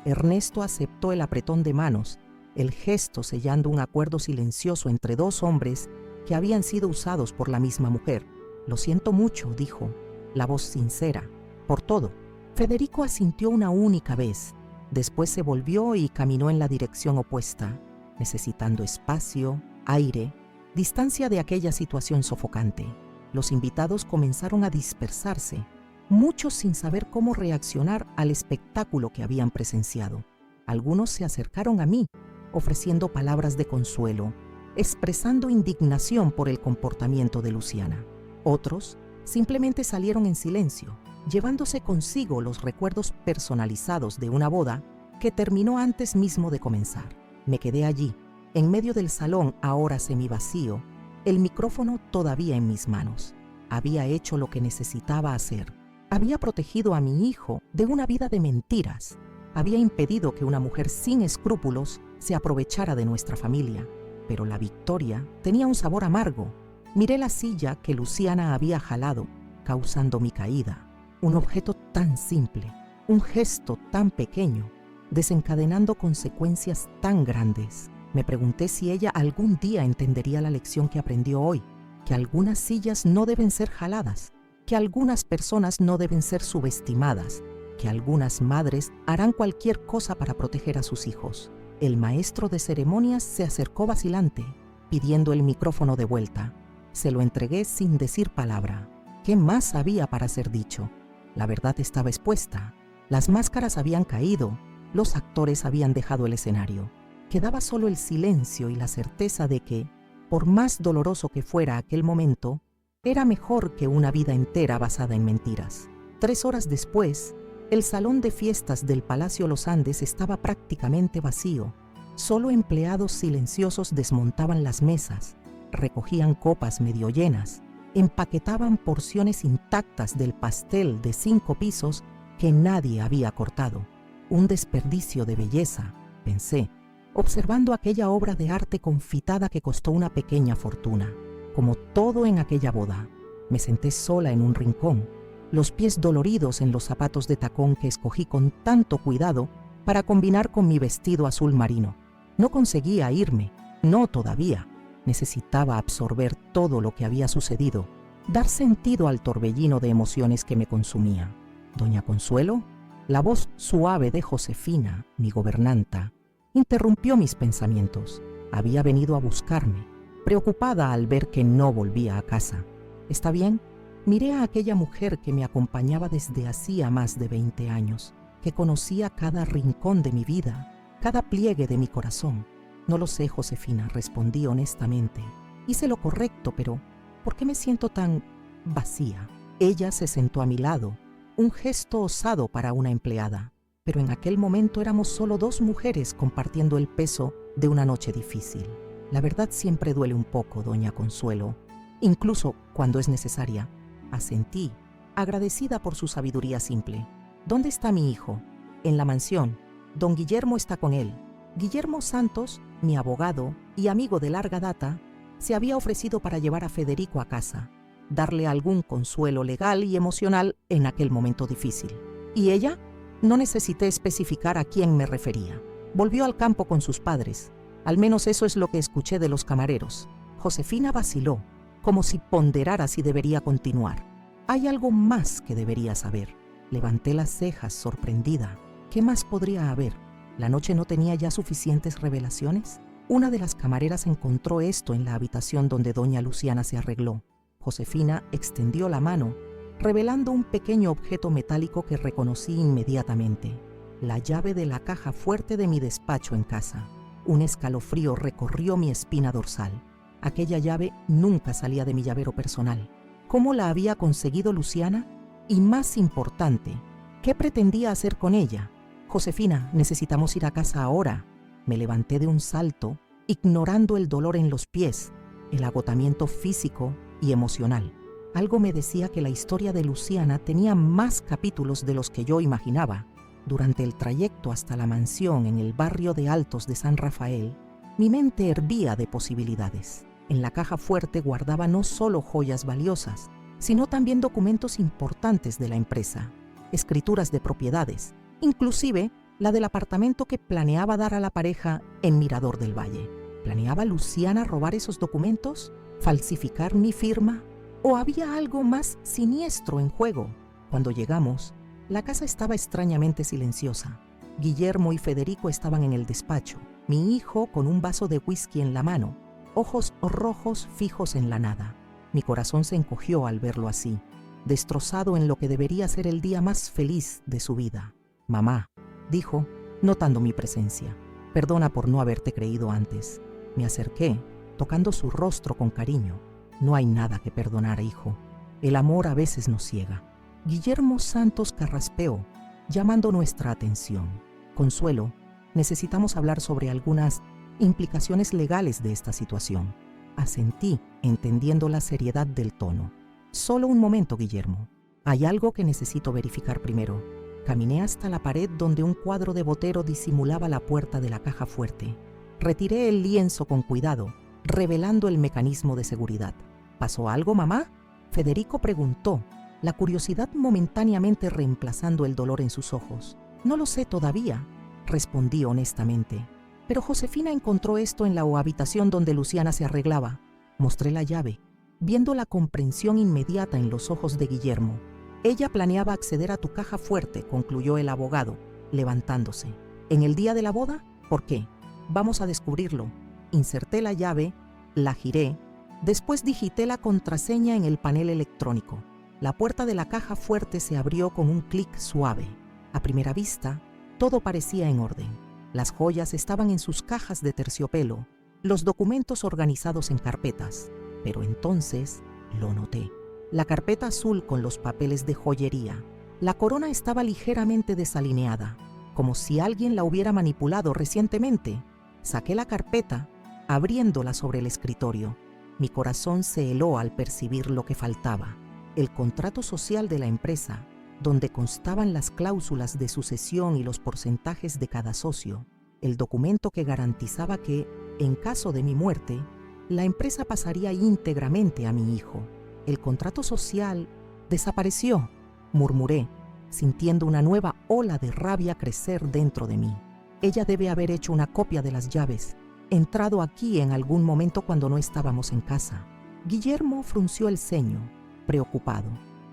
Ernesto aceptó el apretón de manos, el gesto sellando un acuerdo silencioso entre dos hombres que habían sido usados por la misma mujer. «Lo siento mucho», dijo, la voz sincera, «por todo. Federico asintió una única vez. Después se volvió y caminó en la dirección opuesta, necesitando espacio, aire, distancia de aquella situación sofocante. Los invitados comenzaron a dispersarse, muchos sin saber cómo reaccionar al espectáculo que habían presenciado. Algunos se acercaron a mí, ofreciendo palabras de consuelo, expresando indignación por el comportamiento de Luciana. Otros simplemente salieron en silencio, llevándose consigo los recuerdos personalizados de una boda que terminó antes mismo de comenzar. Me quedé allí, en medio del salón ahora semivacío, el micrófono todavía en mis manos. Había hecho lo que necesitaba hacer. Había protegido a mi hijo de una vida de mentiras. Había impedido que una mujer sin escrúpulos se aprovechara de nuestra familia. Pero la victoria tenía un sabor amargo. Miré la silla que Luciana había jalado, causando mi caída. Un objeto tan simple, un gesto tan pequeño, desencadenando consecuencias tan grandes. Me pregunté si ella algún día entendería la lección que aprendió hoy, que algunas sillas no deben ser jaladas, que algunas personas no deben ser subestimadas, que algunas madres harán cualquier cosa para proteger a sus hijos. El maestro de ceremonias se acercó vacilante, pidiendo el micrófono de vuelta. Se lo entregué sin decir palabra. ¿Qué más había para ser dicho? La verdad estaba expuesta. Las máscaras habían caído, los actores habían dejado el escenario. Quedaba solo el silencio y la certeza de que, por más doloroso que fuera aquel momento, era mejor que una vida entera basada en mentiras. 3 horas después, el salón de fiestas del Palacio Los Andes estaba prácticamente vacío. Solo empleados silenciosos desmontaban las mesas, recogían copas medio llenas, empaquetaban porciones intactas del pastel de 5 pisos que nadie había cortado. Un desperdicio de belleza, pensé, observando aquella obra de arte confitada que costó una pequeña fortuna. Como todo en aquella boda, me senté sola en un rincón, los pies doloridos en los zapatos de tacón que escogí con tanto cuidado para combinar con mi vestido azul marino. No conseguía irme, no todavía. Necesitaba absorber todo lo que había sucedido, dar sentido al torbellino de emociones que me consumía. Doña Consuelo, la voz suave de Josefina, mi gobernanta, interrumpió mis pensamientos. Había venido a buscarme, preocupada al ver que no volvía a casa. ¿Está bien? Miré a aquella mujer que me acompañaba desde hacía más de 20 años, que conocía cada rincón de mi vida, cada pliegue de mi corazón. No lo sé, Josefina, respondí honestamente. Hice lo correcto, pero ¿por qué me siento tan vacía? Ella se sentó a mi lado, un gesto osado para una empleada, pero en aquel momento éramos solo 2 mujeres compartiendo el peso de una noche difícil. La verdad siempre duele un poco, doña Consuelo, incluso cuando es necesaria. Asentí, agradecida por su sabiduría simple. ¿Dónde está mi hijo? En la mansión. Don Guillermo está con él. Guillermo Santos, mi abogado y amigo de larga data, se había ofrecido para llevar a Federico a casa, darle algún consuelo legal y emocional en aquel momento difícil. ¿Y ella? No necesité especificar a quién me refería. Volvió al campo con sus padres. Al menos eso es lo que escuché de los camareros. Josefina vaciló, como si ponderara si debería continuar. Hay algo más que debería saber. Levanté las cejas, sorprendida. ¿Qué más podría haber? ¿La noche no tenía ya suficientes revelaciones? Una de las camareras encontró esto en la habitación donde doña Luciana se arregló. Josefina extendió la mano, revelando un pequeño objeto metálico que reconocí inmediatamente. La llave de la caja fuerte de mi despacho en casa. Un escalofrío recorrió mi espina dorsal. Aquella llave nunca salía de mi llavero personal. ¿Cómo la había conseguido Luciana? Y más importante, ¿qué pretendía hacer con ella? Josefina, necesitamos ir a casa ahora. Me levanté de un salto, ignorando el dolor en los pies, el agotamiento físico y emocional. Algo me decía que la historia de Luciana tenía más capítulos de los que yo imaginaba. Durante el trayecto hasta la mansión en el barrio de Altos de San Rafael, mi mente hervía de posibilidades. En la caja fuerte guardaba no solo joyas valiosas, sino también documentos importantes de la empresa, escrituras de propiedades, inclusive la del apartamento que planeaba dar a la pareja en Mirador del Valle. ¿Planeaba Luciana robar esos documentos? ¿Falsificar mi firma? ¿O había algo más siniestro en juego? Cuando llegamos, La casa estaba extrañamente silenciosa. Guillermo y Federico estaban en el despacho, mi hijo con un vaso de whisky en la mano, ojos rojos fijos en la nada. Mi corazón se encogió al verlo así, destrozado en lo que debería ser el día más feliz de su vida. «Mamá», dijo, notando mi presencia, «perdona por no haberte creído antes». Me acerqué, tocando su rostro con cariño. «No hay nada que perdonar, hijo. El amor a veces nos ciega». Guillermo Santos carraspeó, llamando nuestra atención. «Consuelo, necesitamos hablar sobre algunas implicaciones legales de esta situación». Asentí, entendiendo la seriedad del tono. «Solo un momento, Guillermo. Hay algo que necesito verificar primero». Caminé hasta la pared donde un cuadro de Botero disimulaba la puerta de la caja fuerte. Retiré el lienzo con cuidado, revelando el mecanismo de seguridad. «¿Pasó algo, mamá?», Federico preguntó, la curiosidad momentáneamente reemplazando el dolor en sus ojos. «No lo sé todavía», respondí honestamente. «Pero Josefina encontró esto en la habitación donde Luciana se arreglaba». Mostré la llave, viendo la comprensión inmediata en los ojos de Guillermo. «Ella planeaba acceder a tu caja fuerte», concluyó el abogado, levantándose. «¿En el día de la boda? ¿Por qué? Vamos a descubrirlo». Inserté la llave, la giré, después digité la contraseña en el panel electrónico. La puerta de la caja fuerte se abrió con un clic suave. A primera vista, todo parecía en orden. Las joyas estaban en sus cajas de terciopelo, los documentos organizados en carpetas. Pero entonces lo noté. La carpeta azul con los papeles de joyería. La corona estaba ligeramente desalineada, como si alguien la hubiera manipulado recientemente. Saqué la carpeta, abriéndola sobre el escritorio. Mi corazón se heló al percibir lo que faltaba. El contrato social de la empresa, donde constaban las cláusulas de sucesión y los porcentajes de cada socio. El documento que garantizaba que, en caso de mi muerte, la empresa pasaría íntegramente a mi hijo. El contrato social desapareció, murmuré, sintiendo una nueva ola de rabia crecer dentro de mí. Ella debe haber hecho una copia de las llaves, entrado aquí en algún momento cuando no estábamos en casa. Guillermo frunció el ceño, preocupado.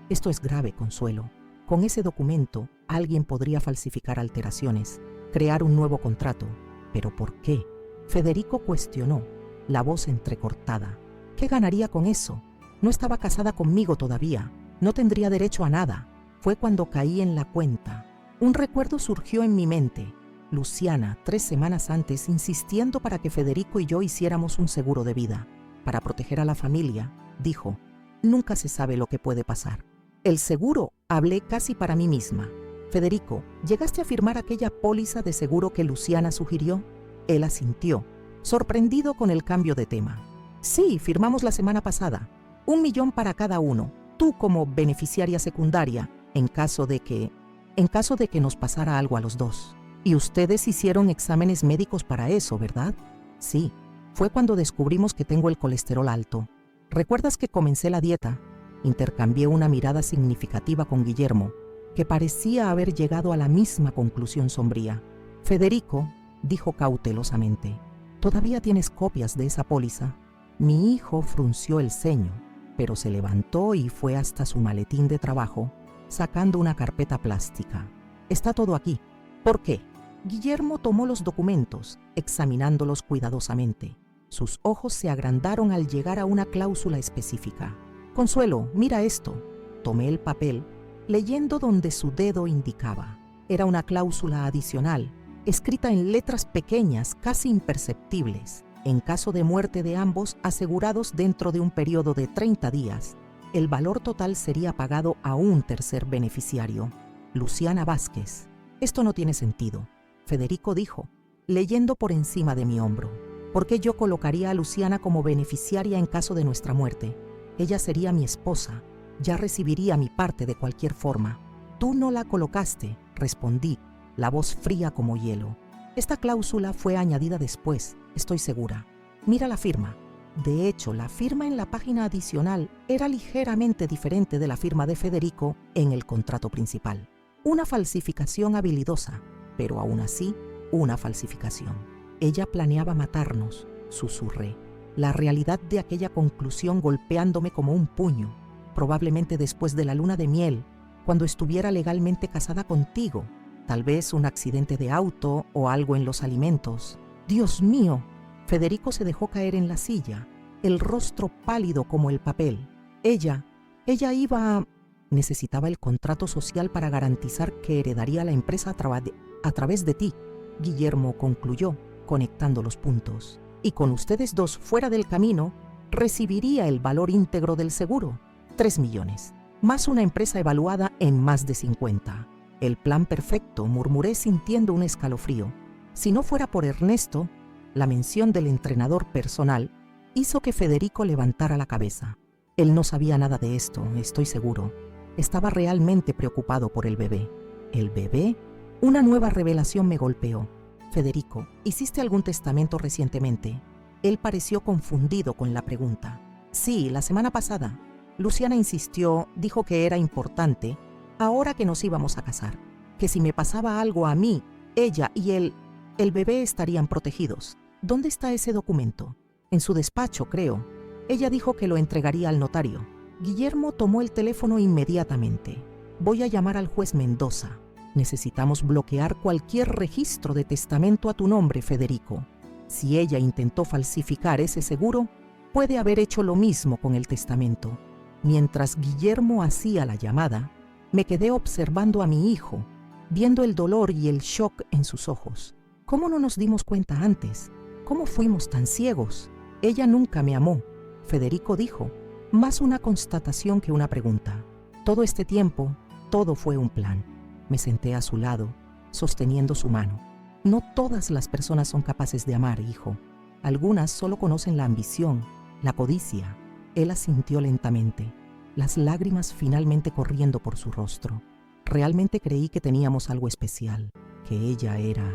«Esto es grave, Consuelo. Con ese documento, alguien podría falsificar alteraciones, crear un nuevo contrato. ¿Pero por qué?». Federico cuestionó, la voz entrecortada. «¿Qué ganaría con eso? No estaba casada conmigo todavía. No tendría derecho a nada». Fue cuando caí en la cuenta. Un recuerdo surgió en mi mente. Luciana, 3 semanas antes, insistiendo para que Federico y yo hiciéramos un seguro de vida. Para proteger a la familia, dijo, «Nunca se sabe lo que puede pasar». «¿El seguro?», hablé casi para mí misma. «Federico, ¿llegaste a firmar aquella póliza de seguro que Luciana sugirió?». Él asintió, sorprendido con el cambio de tema. «Sí, firmamos la semana pasada. 1 millón para cada uno, tú como beneficiaria secundaria, en caso de que nos pasara algo a los dos. Y ustedes hicieron exámenes médicos para eso, ¿verdad?». «Sí, fue cuando descubrimos que tengo el colesterol alto. ¿Recuerdas que comencé la dieta?». Intercambié una mirada significativa con Guillermo, que parecía haber llegado a la misma conclusión sombría. «Federico», dijo cautelosamente, «¿todavía tienes copias de esa póliza?». Mi hijo frunció el ceño, pero se levantó y fue hasta su maletín de trabajo, sacando una carpeta plástica. «Está todo aquí». «¿Por qué?». Guillermo tomó los documentos, examinándolos cuidadosamente. Sus ojos se agrandaron al llegar a una cláusula específica. «Consuelo, mira esto». Tomé el papel, leyendo donde su dedo indicaba. Era una cláusula adicional, escrita en letras pequeñas, casi imperceptibles. En caso de muerte de ambos asegurados dentro de un periodo de 30 días, el valor total sería pagado a un tercer beneficiario, Luciana Vázquez. «Esto no tiene sentido», Federico dijo, leyendo por encima de mi hombro. «¿Por qué yo colocaría a Luciana como beneficiaria en caso de nuestra muerte? Ella sería mi esposa, ya recibiría mi parte de cualquier forma». «Tú no la colocaste», respondí, la voz fría como hielo. «Esta cláusula fue añadida después, estoy segura. Mira la firma». De hecho, la firma en la página adicional era ligeramente diferente de la firma de Federico en el contrato principal. Una falsificación habilidosa, pero aún así, una falsificación. «Ella planeaba matarnos», susurré. La realidad de aquella conclusión golpeándome como un puño. Probablemente después de la luna de miel, cuando estuviera legalmente casada contigo. Tal vez un accidente de auto o algo en los alimentos. Dios mío. Federico se dejó caer en la silla, el rostro pálido como el papel. Ella iba... Necesitaba el contrato social para garantizar que heredaría la empresa a través de ti. Guillermo concluyó, conectando los puntos. Y con ustedes dos fuera del camino, recibiría el valor íntegro del seguro, 3 millones, más una empresa evaluada en más de 50. El plan perfecto, murmuré sintiendo un escalofrío. Si no fuera por Ernesto, la mención del entrenador personal hizo que Federico levantara la cabeza. Él no sabía nada de esto, estoy seguro. Estaba realmente preocupado por el bebé. ¿El bebé? Una nueva revelación me golpeó. Federico, ¿hiciste algún testamento recientemente? Él pareció confundido con la pregunta. Sí, la semana pasada. Luciana insistió, dijo que era importante, ahora que nos íbamos a casar, que si me pasaba algo a mí, ella y el bebé estarían protegidos. ¿Dónde está ese documento? En su despacho, creo. Ella dijo que lo entregaría al notario. Guillermo tomó el teléfono inmediatamente. Voy a llamar al juez Mendoza. Necesitamos bloquear cualquier registro de testamento a tu nombre, Federico. Si ella intentó falsificar ese seguro, puede haber hecho lo mismo con el testamento. Mientras Guillermo hacía la llamada, me quedé observando a mi hijo, viendo el dolor y el shock en sus ojos. ¿Cómo no nos dimos cuenta antes? ¿Cómo fuimos tan ciegos? Ella nunca me amó, Federico dijo, más una constatación que una pregunta. Todo este tiempo, todo fue un plan. Me senté a su lado, sosteniendo su mano. No todas las personas son capaces de amar, hijo. Algunas solo conocen la ambición, la codicia. Él asintió lentamente, las lágrimas finalmente corriendo por su rostro. Realmente creí que teníamos algo especial, que ella era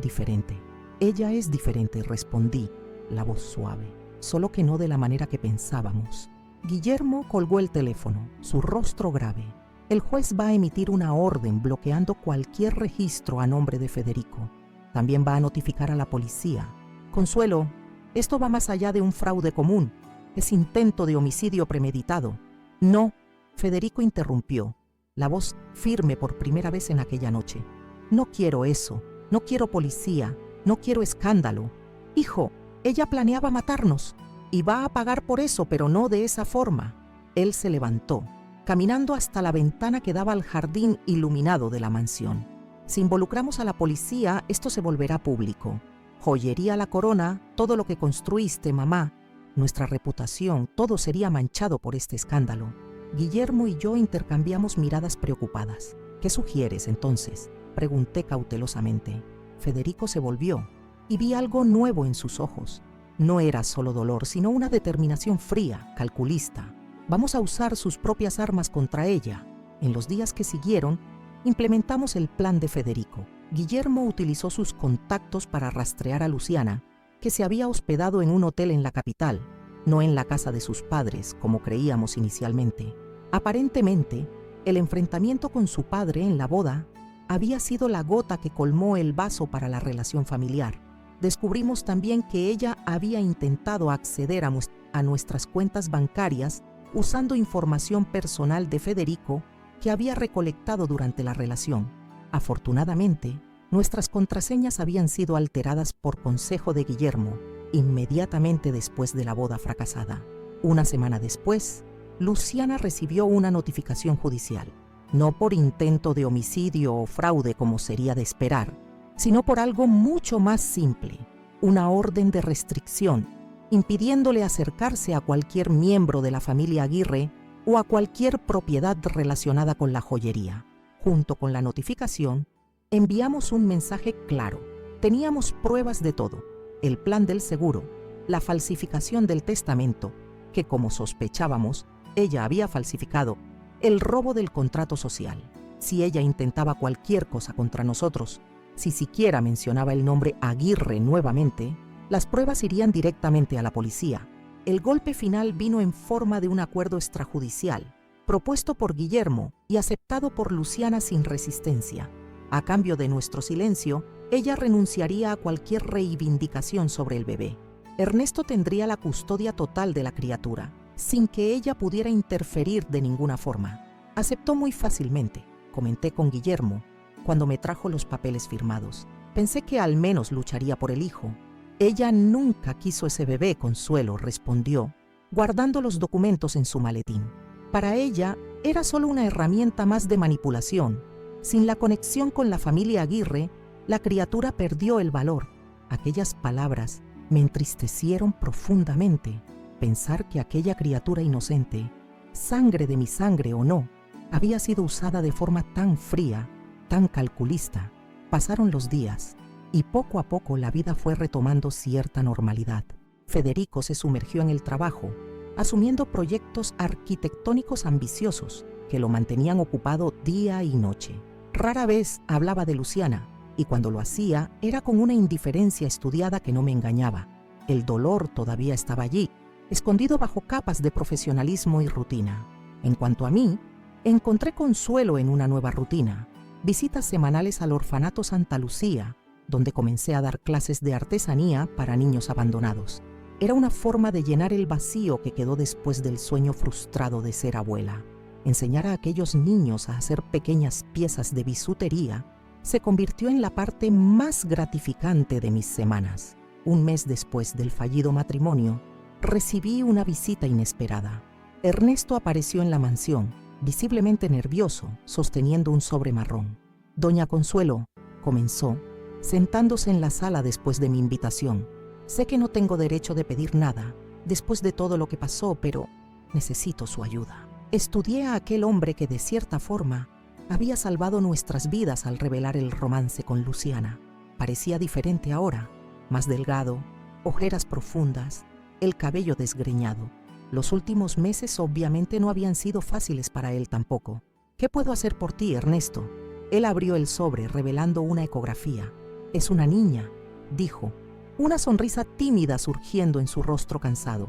diferente. Ella es diferente, respondí, la voz suave, solo que no de la manera que pensábamos. Guillermo colgó el teléfono, su rostro grave. El juez va a emitir una orden bloqueando cualquier registro a nombre de Federico. También va a notificar a la policía. Consuelo, esto va más allá de un fraude común. Es intento de homicidio premeditado. No, Federico interrumpió, la voz firme por primera vez en aquella noche. No quiero eso, no quiero policía, no quiero escándalo. Hijo, ella planeaba matarnos y va a pagar por eso, pero no de esa forma. Él se levantó, caminando hasta la ventana que daba al jardín iluminado de la mansión. Si involucramos a la policía, esto se volverá público. Joyería La Corona, todo lo que construiste, mamá, nuestra reputación, todo sería manchado por este escándalo. Guillermo y yo intercambiamos miradas preocupadas. ¿Qué sugieres, entonces?, pregunté cautelosamente. Federico se volvió y vi algo nuevo en sus ojos. No era solo dolor, sino una determinación fría, calculista. Vamos a usar sus propias armas contra ella. En los días que siguieron, implementamos el plan de Federico. Guillermo utilizó sus contactos para rastrear a Luciana, que se había hospedado en un hotel en la capital, no en la casa de sus padres, como creíamos inicialmente. Aparentemente, el enfrentamiento con su padre en la boda había sido la gota que colmó el vaso para la relación familiar. Descubrimos también que ella había intentado acceder a nuestras cuentas bancarias usando información personal de Federico que había recolectado durante la relación. Afortunadamente, nuestras contraseñas habían sido alteradas por consejo de Guillermo inmediatamente después de la boda fracasada. Una semana después, Luciana recibió una notificación judicial, no por intento de homicidio o fraude como sería de esperar, sino por algo mucho más simple, una orden de restricción, impidiéndole acercarse a cualquier miembro de la familia Aguirre o a cualquier propiedad relacionada con la joyería. Junto con la notificación, enviamos un mensaje claro. Teníamos pruebas de todo: el plan del seguro, la falsificación del testamento, que como sospechábamos, ella había falsificado, el robo del contrato social. Si ella intentaba cualquier cosa contra nosotros, si siquiera mencionaba el nombre Aguirre nuevamente, las pruebas irían directamente a la policía. El golpe final vino en forma de un acuerdo extrajudicial, propuesto por Guillermo y aceptado por Luciana sin resistencia. A cambio de nuestro silencio, ella renunciaría a cualquier reivindicación sobre el bebé. Ernesto tendría la custodia total de la criatura, sin que ella pudiera interferir de ninguna forma. Aceptó muy fácilmente, comenté con Guillermo, cuando me trajo los papeles firmados. Pensé que al menos lucharía por el hijo. Ella nunca quiso ese bebé, Consuelo, respondió, guardando los documentos en su maletín. Para ella era solo una herramienta más de manipulación. Sin la conexión con la familia Aguirre, la criatura perdió el valor. Aquellas palabras me entristecieron profundamente. Pensar que aquella criatura inocente, sangre de mi sangre o no, había sido usada de forma tan fría, tan calculista. Pasaron los días y poco a poco la vida fue retomando cierta normalidad. Federico se sumergió en el trabajo, asumiendo proyectos arquitectónicos ambiciosos que lo mantenían ocupado día y noche. Rara vez hablaba de Luciana, y cuando lo hacía era con una indiferencia estudiada que no me engañaba. El dolor todavía estaba allí, escondido bajo capas de profesionalismo y rutina. En cuanto a mí, encontré consuelo en una nueva rutina: visitas semanales al orfanato Santa Lucía, donde comencé a dar clases de artesanía para niños abandonados. Era una forma de llenar el vacío que quedó después del sueño frustrado de ser abuela. Enseñar a aquellos niños a hacer pequeñas piezas de bisutería se convirtió en la parte más gratificante de mis semanas. Un mes después del fallido matrimonio, recibí una visita inesperada. Ernesto apareció en la mansión, visiblemente nervioso, sosteniendo un sobre marrón. «Doña Consuelo», comenzó, sentándose en la sala después de mi invitación. «Sé que no tengo derecho de pedir nada, después de todo lo que pasó, pero necesito su ayuda. Estudié a aquel hombre que, de cierta forma, había salvado nuestras vidas al revelar el romance con Luciana. Parecía diferente ahora, más delgado, ojeras profundas, el cabello desgreñado. Los últimos meses obviamente no habían sido fáciles para él tampoco. «¿Qué puedo hacer por ti, Ernesto?». Él abrió el sobre, revelando una ecografía. «Es una niña», dijo, una sonrisa tímida surgiendo en su rostro cansado.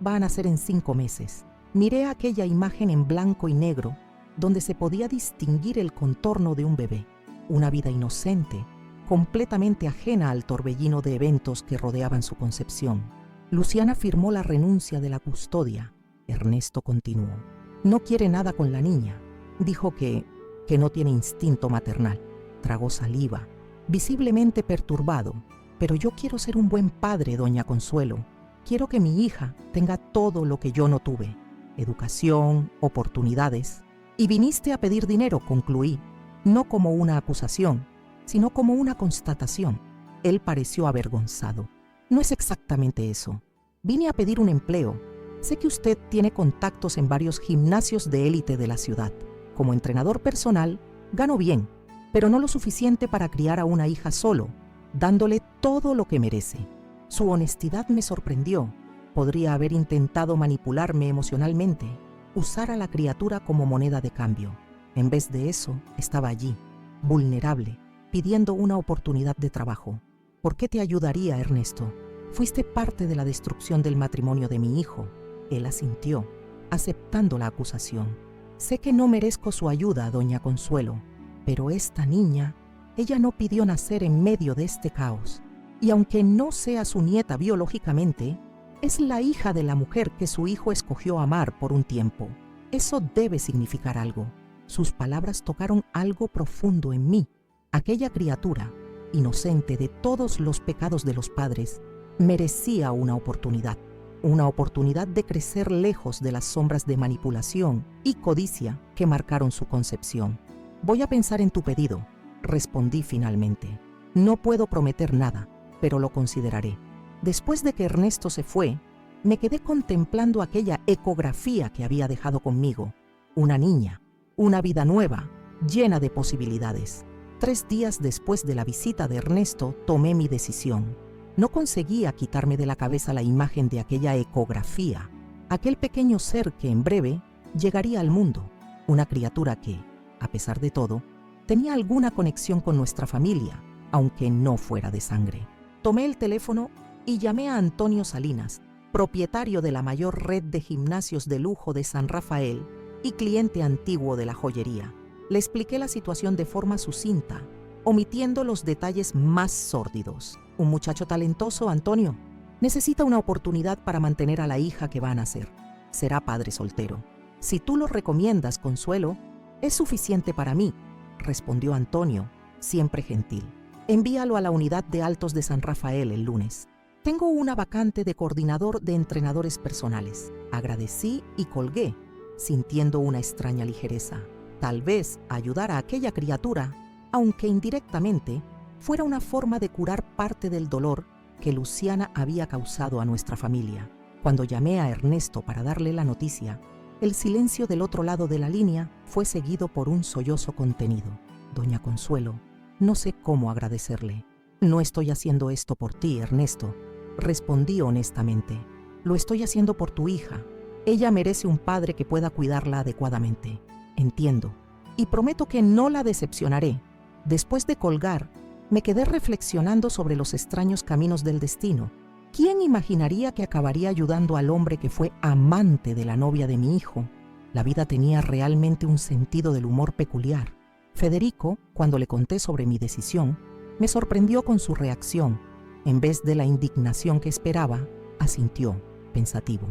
«Va a nacer en 5 meses». Miré aquella imagen en blanco y negro, donde se podía distinguir el contorno de un bebé. Una vida inocente, completamente ajena al torbellino de eventos que rodeaban su concepción. Luciana firmó la renuncia de la custodia. Ernesto continuó. «No quiere nada con la niña. Dijo que no tiene instinto maternal». Tragó saliva, visiblemente perturbado. «Pero yo quiero ser un buen padre, doña Consuelo. Quiero que mi hija tenga todo lo que yo no tuve. Educación, oportunidades. Y viniste a pedir dinero», concluí, no como una acusación, sino como una constatación. Él pareció avergonzado. «No es exactamente eso. Vine a pedir un empleo. Sé que usted tiene contactos en varios gimnasios de élite de la ciudad. Como entrenador personal, gano bien, pero no lo suficiente para criar a una hija solo, dándole todo lo que merece». Su honestidad me sorprendió. Podría haber intentado manipularme emocionalmente, usar a la criatura como moneda de cambio. En vez de eso, estaba allí, vulnerable, pidiendo una oportunidad de trabajo. «¿Por qué te ayudaría, Ernesto? Fuiste parte de la destrucción del matrimonio de mi hijo». Él asintió, aceptando la acusación. «Sé que no merezco su ayuda, doña Consuelo, pero esta niña, ella no pidió nacer en medio de este caos. Y aunque no sea su nieta biológicamente, es la hija de la mujer que su hijo escogió amar por un tiempo. Eso debe significar algo». Sus palabras tocaron algo profundo en mí. Aquella criatura, inocente de todos los pecados de los padres, merecía una oportunidad de crecer lejos de las sombras de manipulación y codicia que marcaron su concepción. «Voy a pensar en tu pedido», respondí finalmente. «No puedo prometer nada, pero lo consideraré». Después de que Ernesto se fue, me quedé contemplando aquella ecografía que había dejado conmigo. Una niña, una vida nueva, llena de posibilidades. 3 días después de la visita de Ernesto, tomé mi decisión. No conseguía quitarme de la cabeza la imagen de aquella ecografía, aquel pequeño ser que en breve llegaría al mundo, una criatura que, a pesar de todo, tenía alguna conexión con nuestra familia, aunque no fuera de sangre. Tomé el teléfono y llamé a Antonio Salinas, propietario de la mayor red de gimnasios de lujo de San Rafael y cliente antiguo de la joyería. Le expliqué la situación de forma sucinta, omitiendo los detalles más sórdidos. «Un muchacho talentoso, Antonio. Necesita una oportunidad para mantener a la hija que va a nacer. Será padre soltero. Si tú lo recomiendas, Consuelo, Es suficiente para mí, respondió Antonio, siempre gentil. Envíalo a la unidad de altos de San Rafael el lunes. Tengo una vacante de coordinador de entrenadores personales. Agradecí y colgué, sintiendo una extraña ligereza. Tal vez ayudar a aquella criatura, aunque indirectamente, fuera una forma de curar parte del dolor que Luciana había causado a nuestra familia. Cuando llamé a Ernesto para darle la noticia, el silencio del otro lado de la línea fue seguido por un sollozo contenido. Doña Consuelo, no sé cómo agradecerle. No estoy haciendo esto por ti, Ernesto, respondí honestamente. Lo estoy haciendo por tu hija. Ella merece un padre que pueda cuidarla adecuadamente. Entiendo. Y prometo que no la decepcionaré. Después de colgar, me quedé reflexionando sobre los extraños caminos del destino. ¿Quién imaginaría que acabaría ayudando al hombre que fue amante de la novia de mi hijo? La vida tenía realmente un sentido del humor peculiar. Federico, cuando le conté sobre mi decisión, me sorprendió con su reacción. En vez de la indignación que esperaba, asintió, pensativo.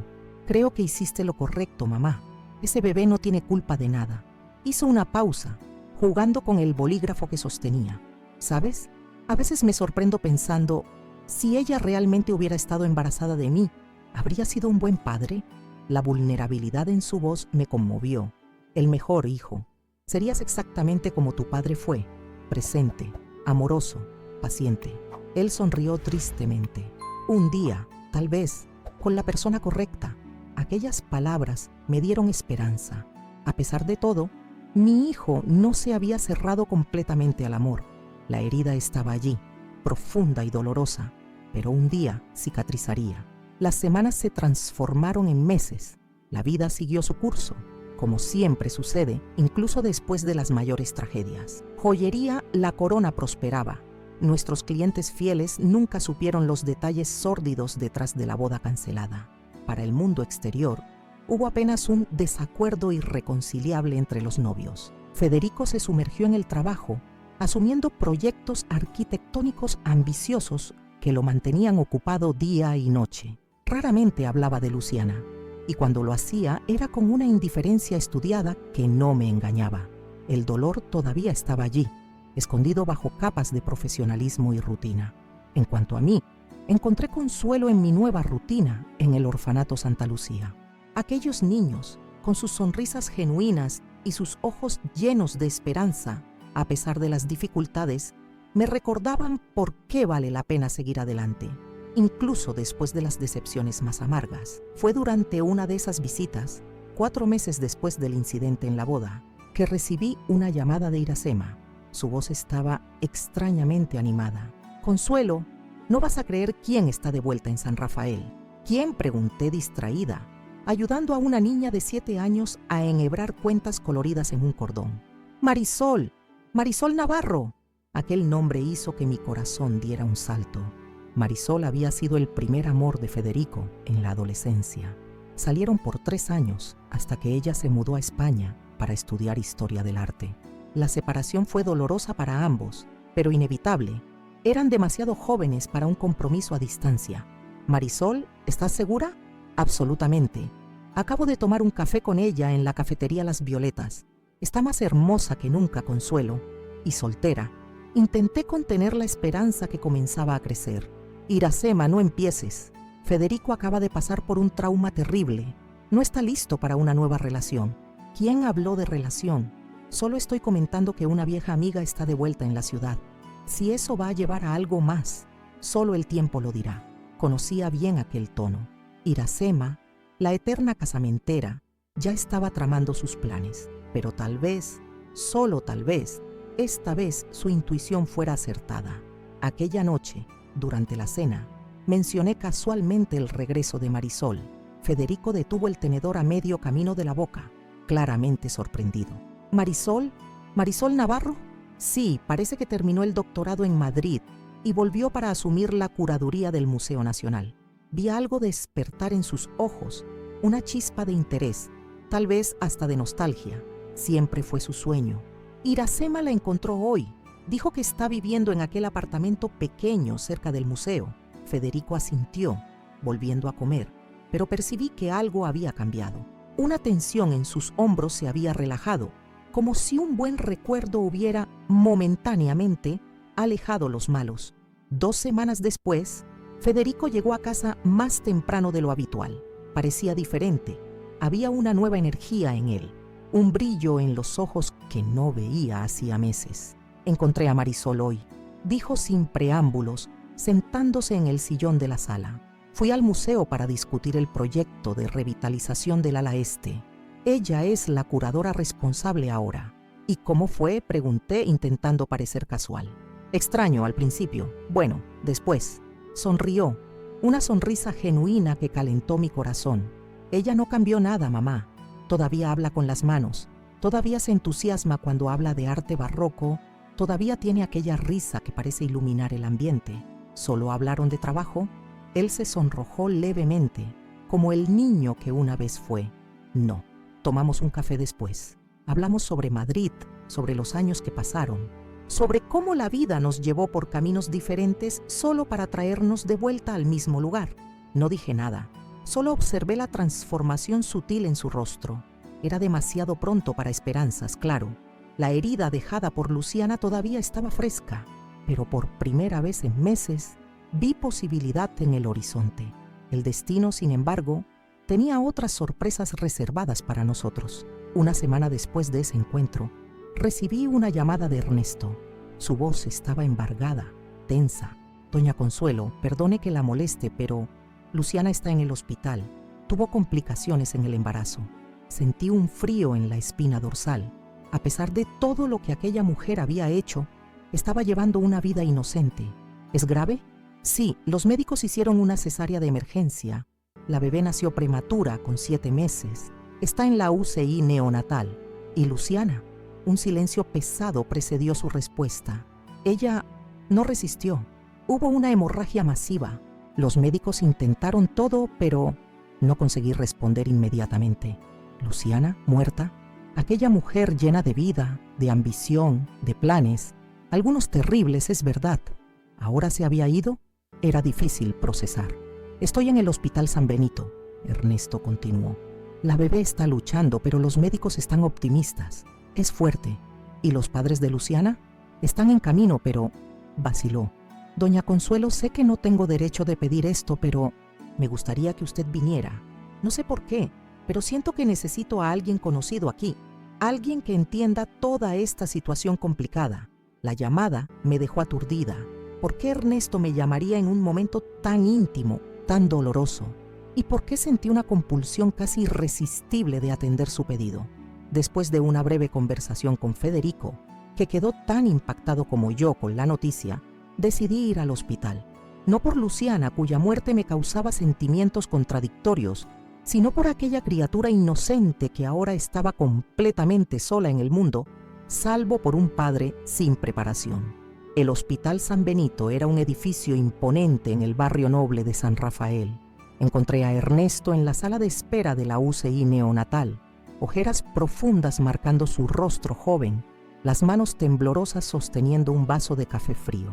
Creo que hiciste lo correcto, mamá. Ese bebé no tiene culpa de nada. Hizo una pausa, jugando con el bolígrafo que sostenía. ¿Sabes? A veces me sorprendo pensando, si ella realmente hubiera estado embarazada de mí, ¿habría sido un buen padre? La vulnerabilidad en su voz me conmovió. El mejor, hijo. Serías exactamente como tu padre fue, presente, amoroso, paciente. Él sonrió tristemente. Un día, tal vez, con la persona correcta. Aquellas palabras me dieron esperanza. A pesar de todo, mi hijo no se había cerrado completamente al amor. La herida estaba allí, profunda y dolorosa, pero un día cicatrizaría. Las semanas se transformaron en meses. La vida siguió su curso, como siempre sucede, incluso después de las mayores tragedias. Joyería La Corona prosperaba. Nuestros clientes fieles nunca supieron los detalles sórdidos detrás de la boda cancelada. Para el mundo exterior, hubo apenas un desacuerdo irreconciliable entre los novios. Federico se sumergió en el trabajo, asumiendo proyectos arquitectónicos ambiciosos que lo mantenían ocupado día y noche. Raramente hablaba de Luciana, y cuando lo hacía era con una indiferencia estudiada que no me engañaba. El dolor todavía estaba allí, escondido bajo capas de profesionalismo y rutina. En cuanto a mí, encontré consuelo en mi nueva rutina en el orfanato Santa Lucía. Aquellos niños, con sus sonrisas genuinas y sus ojos llenos de esperanza, a pesar de las dificultades, me recordaban por qué vale la pena seguir adelante, incluso después de las decepciones más amargas. Fue durante una de esas visitas, 4 meses después del incidente en la boda, que recibí una llamada de Iracema. Su voz estaba extrañamente animada. «Consuelo, no vas a creer quién está de vuelta en San Rafael». «¿Quién?», pregunté distraída, ayudando a una niña de 7 años a enhebrar cuentas coloridas en un cordón. «Marisol, Marisol Navarro». Aquel nombre hizo que mi corazón diera un salto. Marisol había sido el primer amor de Federico en la adolescencia. Salieron por 3 años hasta que ella se mudó a España para estudiar historia del arte. La separación fue dolorosa para ambos, pero inevitable. Eran demasiado jóvenes para un compromiso a distancia. «Marisol, ¿estás segura?» «Absolutamente. Acabo de tomar un café con ella en la cafetería Las Violetas. Está más hermosa que nunca, Consuelo, y soltera». Intenté contener la esperanza que comenzaba a crecer. «Iracema, no empieces. Federico acaba de pasar por un trauma terrible. No está listo para una nueva relación». «¿Quién habló de relación? Solo estoy comentando que una vieja amiga está de vuelta en la ciudad. Si eso va a llevar a algo más, solo el tiempo lo dirá». Conocía bien aquel tono. Iracema, la eterna casamentera, ya estaba tramando sus planes. Pero tal vez, solo tal vez, esta vez su intuición fuera acertada. Aquella noche, durante la cena, mencioné casualmente el regreso de Marisol. Federico detuvo el tenedor a medio camino de la boca, claramente sorprendido. «¿Marisol? ¿Marisol Navarro?» «Sí, parece que terminó el doctorado en Madrid y volvió para asumir la curaduría del Museo Nacional». Vi algo despertar en sus ojos, una chispa de interés, tal vez hasta de nostalgia. Siempre fue su sueño. Iracema la encontró hoy. Dijo que está viviendo en aquel apartamento pequeño cerca del museo. Federico asintió, volviendo a comer, pero percibí que algo había cambiado. Una tensión en sus hombros se había relajado como si un buen recuerdo hubiera momentáneamente alejado los malos. 2 semanas después, Federico llegó a casa más temprano de lo habitual. Parecía diferente. Había una nueva energía en él, un brillo en los ojos que no veía hacía meses. Encontré a Marisol hoy, dijo sin preámbulos, sentándose en el sillón de la sala. Fui al museo para discutir el proyecto de revitalización del ala este. Ella es la curadora responsable ahora. ¿Y cómo fue?, pregunté, intentando parecer casual. Extraño al principio. Bueno, después. Sonrió, una sonrisa genuina que calentó mi corazón. Ella no cambió nada, mamá. Todavía habla con las manos. Todavía se entusiasma cuando habla de arte barroco. Todavía tiene aquella risa que parece iluminar el ambiente. ¿Solo hablaron de trabajo? Él se sonrojó levemente, como el niño que una vez fue. No. Tomamos un café después. Hablamos sobre Madrid, sobre los años que pasaron, sobre cómo la vida nos llevó por caminos diferentes solo para traernos de vuelta al mismo lugar. No dije nada, solo observé la transformación sutil en su rostro. Era demasiado pronto para esperanzas, claro. La herida dejada por Luciana todavía estaba fresca, pero por primera vez en meses vi posibilidad en el horizonte. El destino, sin embargo, tenía otras sorpresas reservadas para nosotros. Una semana después de ese encuentro, recibí una llamada de Ernesto. Su voz estaba embargada, tensa. Doña Consuelo, perdone que la moleste, pero Luciana está en el hospital. Tuvo complicaciones en el embarazo. Sentí un frío en la espina dorsal. A pesar de todo lo que aquella mujer había hecho, estaba llevando una vida inocente. ¿Es grave? Sí, los médicos hicieron una cesárea de emergencia. La bebé nació prematura, con 7 meses. Está en la UCI neonatal. ¿Y Luciana? Un silencio pesado precedió su respuesta. Ella no resistió. Hubo una hemorragia masiva. Los médicos intentaron todo, pero no conseguí responder inmediatamente. ¿Luciana, muerta? Aquella mujer llena de vida, de ambición, de planes, algunos terribles, es verdad. ¿Ahora se había ido? Era difícil procesar. Estoy en el Hospital San Benito, Ernesto continuó. La bebé está luchando, pero los médicos están optimistas. Es fuerte. ¿Y los padres de Luciana? Están en camino, pero vaciló. Doña Consuelo, sé que no tengo derecho de pedir esto, pero me gustaría que usted viniera. No sé por qué, pero siento que necesito a alguien conocido aquí. Alguien que entienda toda esta situación complicada. La llamada me dejó aturdida. ¿Por qué Ernesto me llamaría en un momento tan íntimo, tan doloroso? ¿Y por qué sentí una compulsión casi irresistible de atender su pedido? Después de una breve conversación con Federico, que quedó tan impactado como yo con la noticia, decidí ir al hospital. No por Luciana, cuya muerte me causaba sentimientos contradictorios, sino por aquella criatura inocente que ahora estaba completamente sola en el mundo, salvo por un padre sin preparación. El Hospital San Benito era un edificio imponente en el barrio noble de San Rafael. Encontré a Ernesto en la sala de espera de la UCI neonatal, ojeras profundas marcando su rostro joven, las manos temblorosas sosteniendo un vaso de café frío.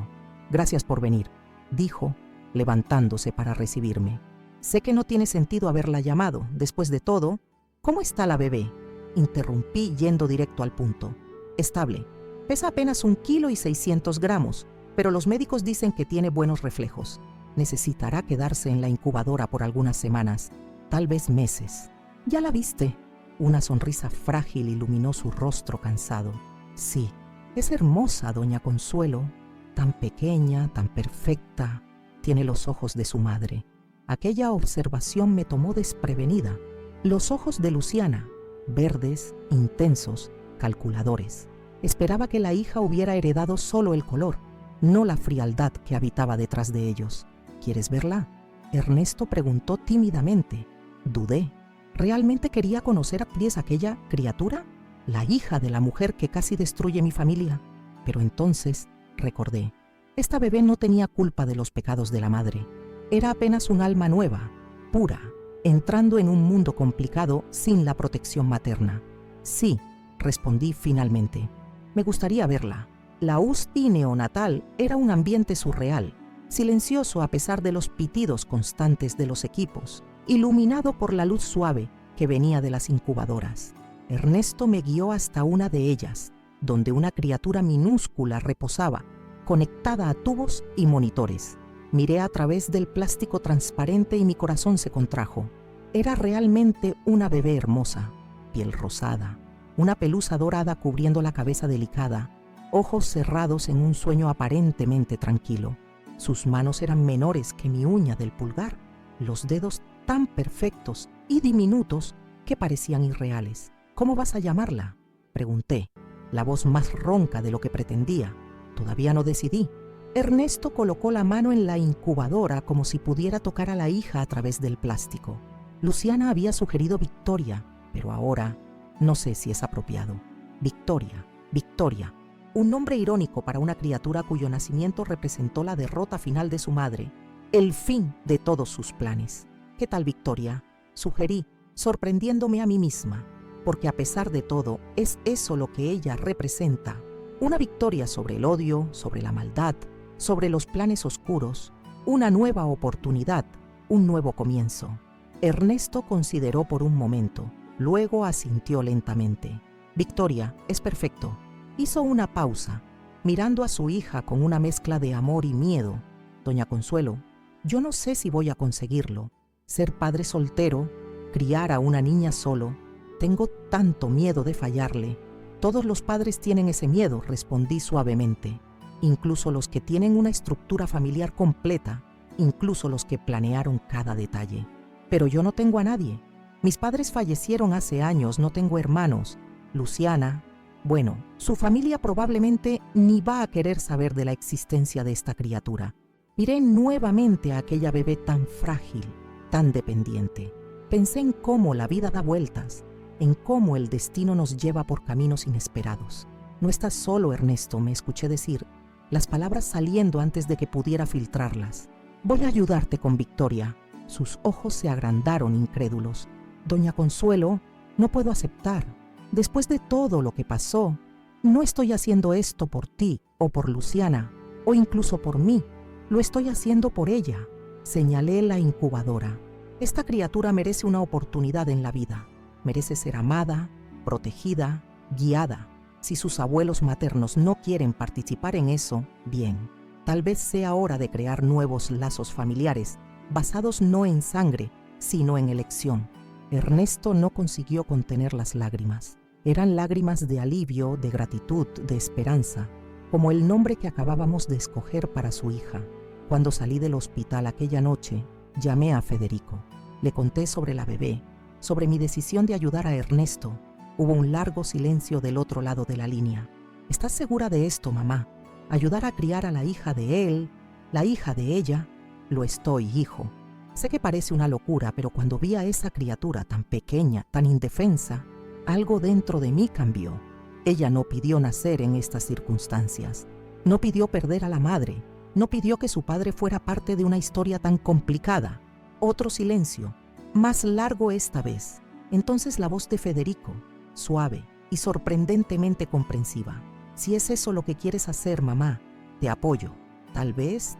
«Gracias por venir», dijo, levantándose para recibirme. «Sé que no tiene sentido haberla llamado. Después de todo, ¿cómo está la bebé?», interrumpí yendo directo al punto. «Estable. Pesa apenas 1,6 kg, pero los médicos dicen que tiene buenos reflejos. Necesitará quedarse en la incubadora por algunas semanas, tal vez meses». «¿Ya la viste?». Una sonrisa frágil iluminó su rostro cansado. «Sí, es hermosa, doña Consuelo. Tan pequeña, tan perfecta. Tiene los ojos de su madre». Aquella observación me tomó desprevenida. Los ojos de Luciana, verdes, intensos, calculadores. Esperaba que la hija hubiera heredado solo el color, no la frialdad que habitaba detrás de ellos. «¿Quieres verla?», Ernesto preguntó tímidamente. Dudé. ¿Realmente quería conocer a pies aquella criatura? ¿La hija de la mujer que casi destruye mi familia? Pero entonces recordé. Esta bebé no tenía culpa de los pecados de la madre. Era apenas un alma nueva, pura, entrando en un mundo complicado sin la protección materna. «Sí», respondí finalmente. «Me gustaría verla». La UCI neonatal era un ambiente surreal, silencioso a pesar de los pitidos constantes de los equipos, iluminado por la luz suave que venía de las incubadoras. Ernesto me guió hasta una de ellas, donde una criatura minúscula reposaba, conectada a tubos y monitores. Miré a través del plástico transparente y mi corazón se contrajo. Era realmente una bebé hermosa, piel rosada, una pelusa dorada cubriendo la cabeza delicada, ojos cerrados en un sueño aparentemente tranquilo. Sus manos eran menores que mi uña del pulgar, los dedos tan perfectos y diminutos que parecían irreales. ¿Cómo vas a llamarla?, pregunté, la voz más ronca de lo que pretendía. Todavía no decidí. Ernesto colocó la mano en la incubadora como si pudiera tocar a la hija a través del plástico. Luciana había sugerido Victoria, pero ahora no sé si es apropiado. Victoria, Victoria, un nombre irónico para una criatura cuyo nacimiento representó la derrota final de su madre, el fin de todos sus planes. ¿Qué tal, Victoria?, sugerí, sorprendiéndome a mí misma, porque a pesar de todo, es eso lo que ella representa. Una victoria sobre el odio, sobre la maldad, sobre los planes oscuros, una nueva oportunidad, un nuevo comienzo. Ernesto consideró por un momento, luego asintió lentamente. Victoria, es perfecto. Hizo una pausa, mirando a su hija con una mezcla de amor y miedo. Doña Consuelo, yo no sé si voy a conseguirlo. Ser padre soltero, criar a una niña solo, tengo tanto miedo de fallarle. Todos los padres tienen ese miedo, respondí suavemente. Incluso los que tienen una estructura familiar completa, incluso los que planearon cada detalle. Pero yo no tengo a nadie. Mis padres fallecieron hace años, no tengo hermanos. Luciana, bueno, su familia probablemente ni va a querer saber de la existencia de esta criatura. Miré nuevamente a aquella bebé tan frágil, tan dependiente. Pensé en cómo la vida da vueltas, en cómo el destino nos lleva por caminos inesperados. No estás solo, Ernesto, me escuché decir, las palabras saliendo antes de que pudiera filtrarlas. Voy a ayudarte con Victoria. Sus ojos se agrandaron incrédulos. Doña Consuelo, no puedo aceptar. Después de todo lo que pasó, no estoy haciendo esto por ti o por Luciana, o incluso por mí. Lo estoy haciendo por ella. Señalé la incubadora. Esta criatura merece una oportunidad en la vida. Merece ser amada, protegida, guiada. Si sus abuelos maternos no quieren participar en eso, bien. Tal vez sea hora de crear nuevos lazos familiares, basados no en sangre, sino en elección. Ernesto no consiguió contener las lágrimas. Eran lágrimas de alivio, de gratitud, de esperanza, como el nombre que acabábamos de escoger para su hija. Cuando salí del hospital aquella noche, llamé a Federico. Le conté sobre la bebé, sobre mi decisión de ayudar a Ernesto. Hubo un largo silencio del otro lado de la línea. ¿Estás segura de esto, mamá? ¿Ayudar a criar a la hija de él, la hija de ella? Lo estoy, hijo. Sé que parece una locura, pero cuando vi a esa criatura tan pequeña, tan indefensa, algo dentro de mí cambió. Ella no pidió nacer en estas circunstancias. No pidió perder a la madre. No pidió que su padre fuera parte de una historia tan complicada. Otro silencio, más largo esta vez. Entonces la voz de Federico, suave y sorprendentemente comprensiva. Si es eso lo que quieres hacer, mamá, te apoyo. Tal vez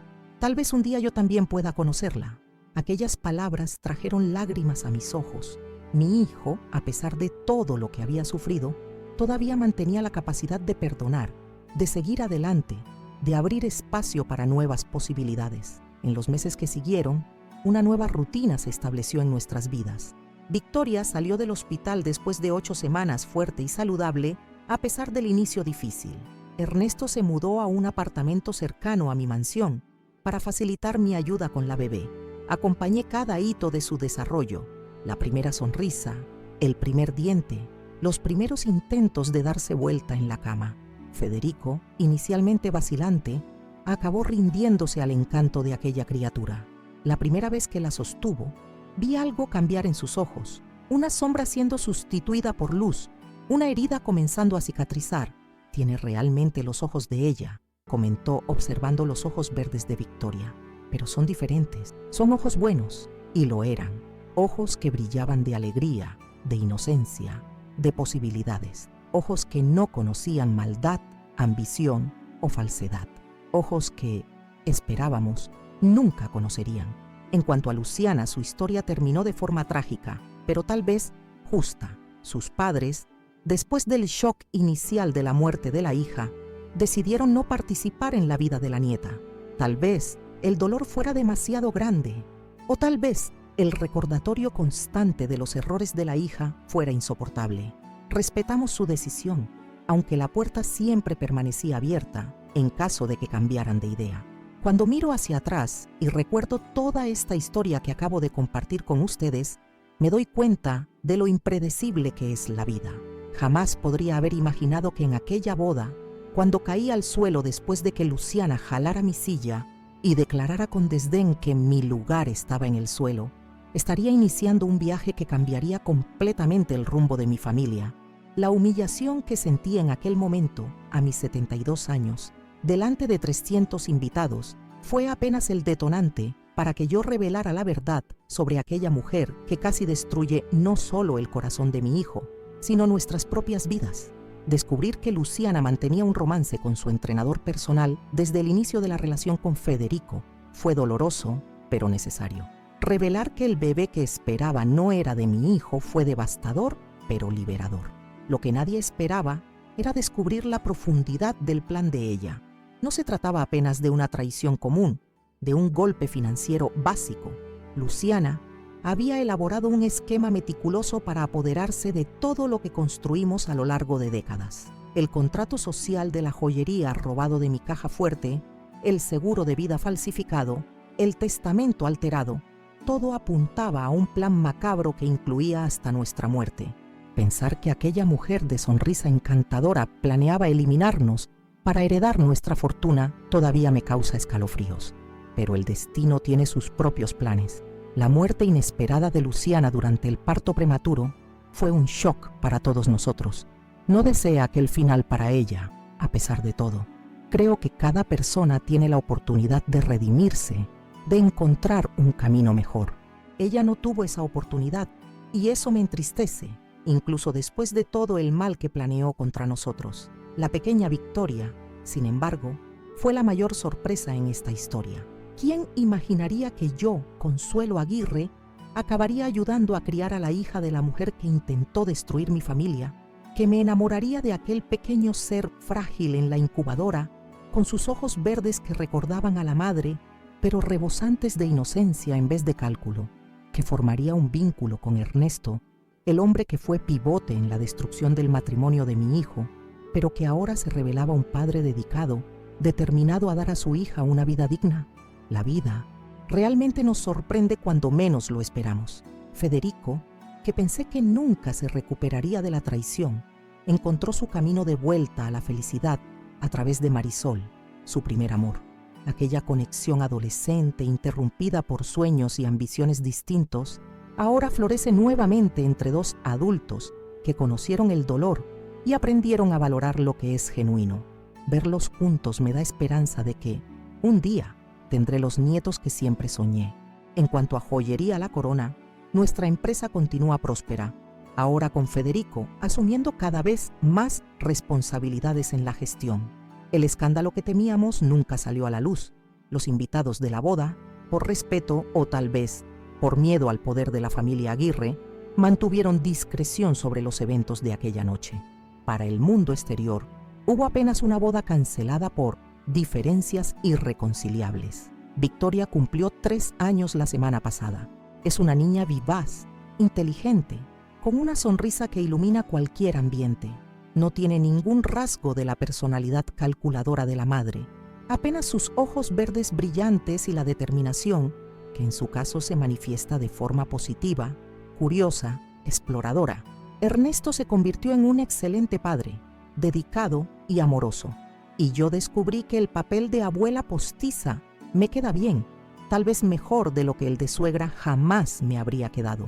un día yo también pueda conocerla. Aquellas palabras trajeron lágrimas a mis ojos. Mi hijo, a pesar de todo lo que había sufrido, todavía mantenía la capacidad de perdonar, de seguir adelante, de abrir espacio para nuevas posibilidades. En los meses que siguieron, una nueva rutina se estableció en nuestras vidas. Victoria salió del hospital después de 8 semanas fuerte y saludable, a pesar del inicio difícil. Ernesto se mudó a un apartamento cercano a mi mansión para facilitar mi ayuda con la bebé. Acompañé cada hito de su desarrollo, la primera sonrisa, el primer diente, los primeros intentos de darse vuelta en la cama. Federico, inicialmente vacilante, acabó rindiéndose al encanto de aquella criatura. La primera vez que la sostuvo, vi algo cambiar en sus ojos, una sombra siendo sustituida por luz, una herida comenzando a cicatrizar. Tiene realmente los ojos de ella, comentó observando los ojos verdes de Victoria. Pero son diferentes, son ojos buenos, y lo eran. Ojos que brillaban de alegría, de inocencia, de posibilidades. Ojos que no conocían maldad, ambición o falsedad. Ojos que, esperábamos, nunca conocerían. En cuanto a Luciana, su historia terminó de forma trágica, pero tal vez justa. Sus padres, Después del shock inicial de la muerte de la hija, decidieron no participar en la vida de la nieta. Tal vez el dolor fuera demasiado grande, o tal vez el recordatorio constante de los errores de la hija fuera insoportable. Respetamos su decisión, aunque la puerta siempre permanecía abierta en caso de que cambiaran de idea. Cuando miro hacia atrás y recuerdo toda esta historia que acabo de compartir con ustedes, me doy cuenta de lo impredecible que es la vida. Jamás podría haber imaginado que en aquella boda, cuando caí al suelo después de que Luciana jalara mi silla y declarara con desdén que mi lugar estaba en el suelo, estaría iniciando un viaje que cambiaría completamente el rumbo de mi familia. La humillación que sentí en aquel momento, a mis 72 años, delante de 300 invitados, fue apenas el detonante para que yo revelara la verdad sobre aquella mujer que casi destruye no solo el corazón de mi hijo, sino nuestras propias vidas. Descubrir que Luciana mantenía un romance con su entrenador personal desde el inicio de la relación con Federico fue doloroso, pero necesario. Revelar que el bebé que esperaba no era de mi hijo fue devastador, pero liberador. Lo que nadie esperaba era descubrir la profundidad del plan de ella. No se trataba apenas de una traición común, de un golpe financiero básico. Luciana había elaborado un esquema meticuloso para apoderarse de todo lo que construimos a lo largo de décadas. El contrato social de la joyería robado de mi caja fuerte, el seguro de vida falsificado, el testamento alterado, todo apuntaba a un plan macabro que incluía hasta nuestra muerte. Pensar que aquella mujer de sonrisa encantadora planeaba eliminarnos para heredar nuestra fortuna todavía me causa escalofríos. Pero el destino tiene sus propios planes. La muerte inesperada de Luciana durante el parto prematuro fue un shock para todos nosotros. No desea aquel final para ella, a pesar de todo. Creo que cada persona tiene la oportunidad de redimirse, de encontrar un camino mejor. Ella no tuvo esa oportunidad y eso me entristece, incluso después de todo el mal que planeó contra nosotros. La pequeña Victoria, sin embargo, fue la mayor sorpresa en esta historia. ¿Quién imaginaría que yo, Consuelo Aguirre, acabaría ayudando a criar a la hija de la mujer que intentó destruir mi familia, que me enamoraría de aquel pequeño ser frágil en la incubadora, con sus ojos verdes que recordaban a la madre, pero rebosantes de inocencia en vez de cálculo, que formaría un vínculo con Ernesto, el hombre que fue pivote en la destrucción del matrimonio de mi hijo, pero que ahora se revelaba un padre dedicado, determinado a dar a su hija una vida digna? La vida realmente nos sorprende cuando menos lo esperamos. Federico, que pensé que nunca se recuperaría de la traición, encontró su camino de vuelta a la felicidad a través de Marisol, su primer amor. Aquella conexión adolescente interrumpida por sueños y ambiciones distintos, ahora florece nuevamente entre dos adultos que conocieron el dolor y aprendieron a valorar lo que es genuino. Verlos juntos me da esperanza de que, un día, tendré los nietos que siempre soñé. En cuanto a Joyería La Corona, nuestra empresa continúa próspera, ahora con Federico asumiendo cada vez más responsabilidades en la gestión. El escándalo que temíamos nunca salió a la luz. Los invitados de la boda, por respeto o tal vez por miedo al poder de la familia Aguirre, mantuvieron discreción sobre los eventos de aquella noche. Para el mundo exterior, hubo apenas una boda cancelada por diferencias irreconciliables. Victoria cumplió 3 años la semana pasada. Es una niña vivaz, inteligente, con una sonrisa que ilumina cualquier ambiente. No tiene ningún rasgo de la personalidad calculadora de la madre, apenas sus ojos verdes brillantes y la determinación, que en su caso se manifiesta de forma positiva, curiosa, exploradora. Ernesto se convirtió en un excelente padre, dedicado y amoroso. Y yo descubrí que el papel de abuela postiza me queda bien, tal vez mejor de lo que el de suegra jamás me habría quedado.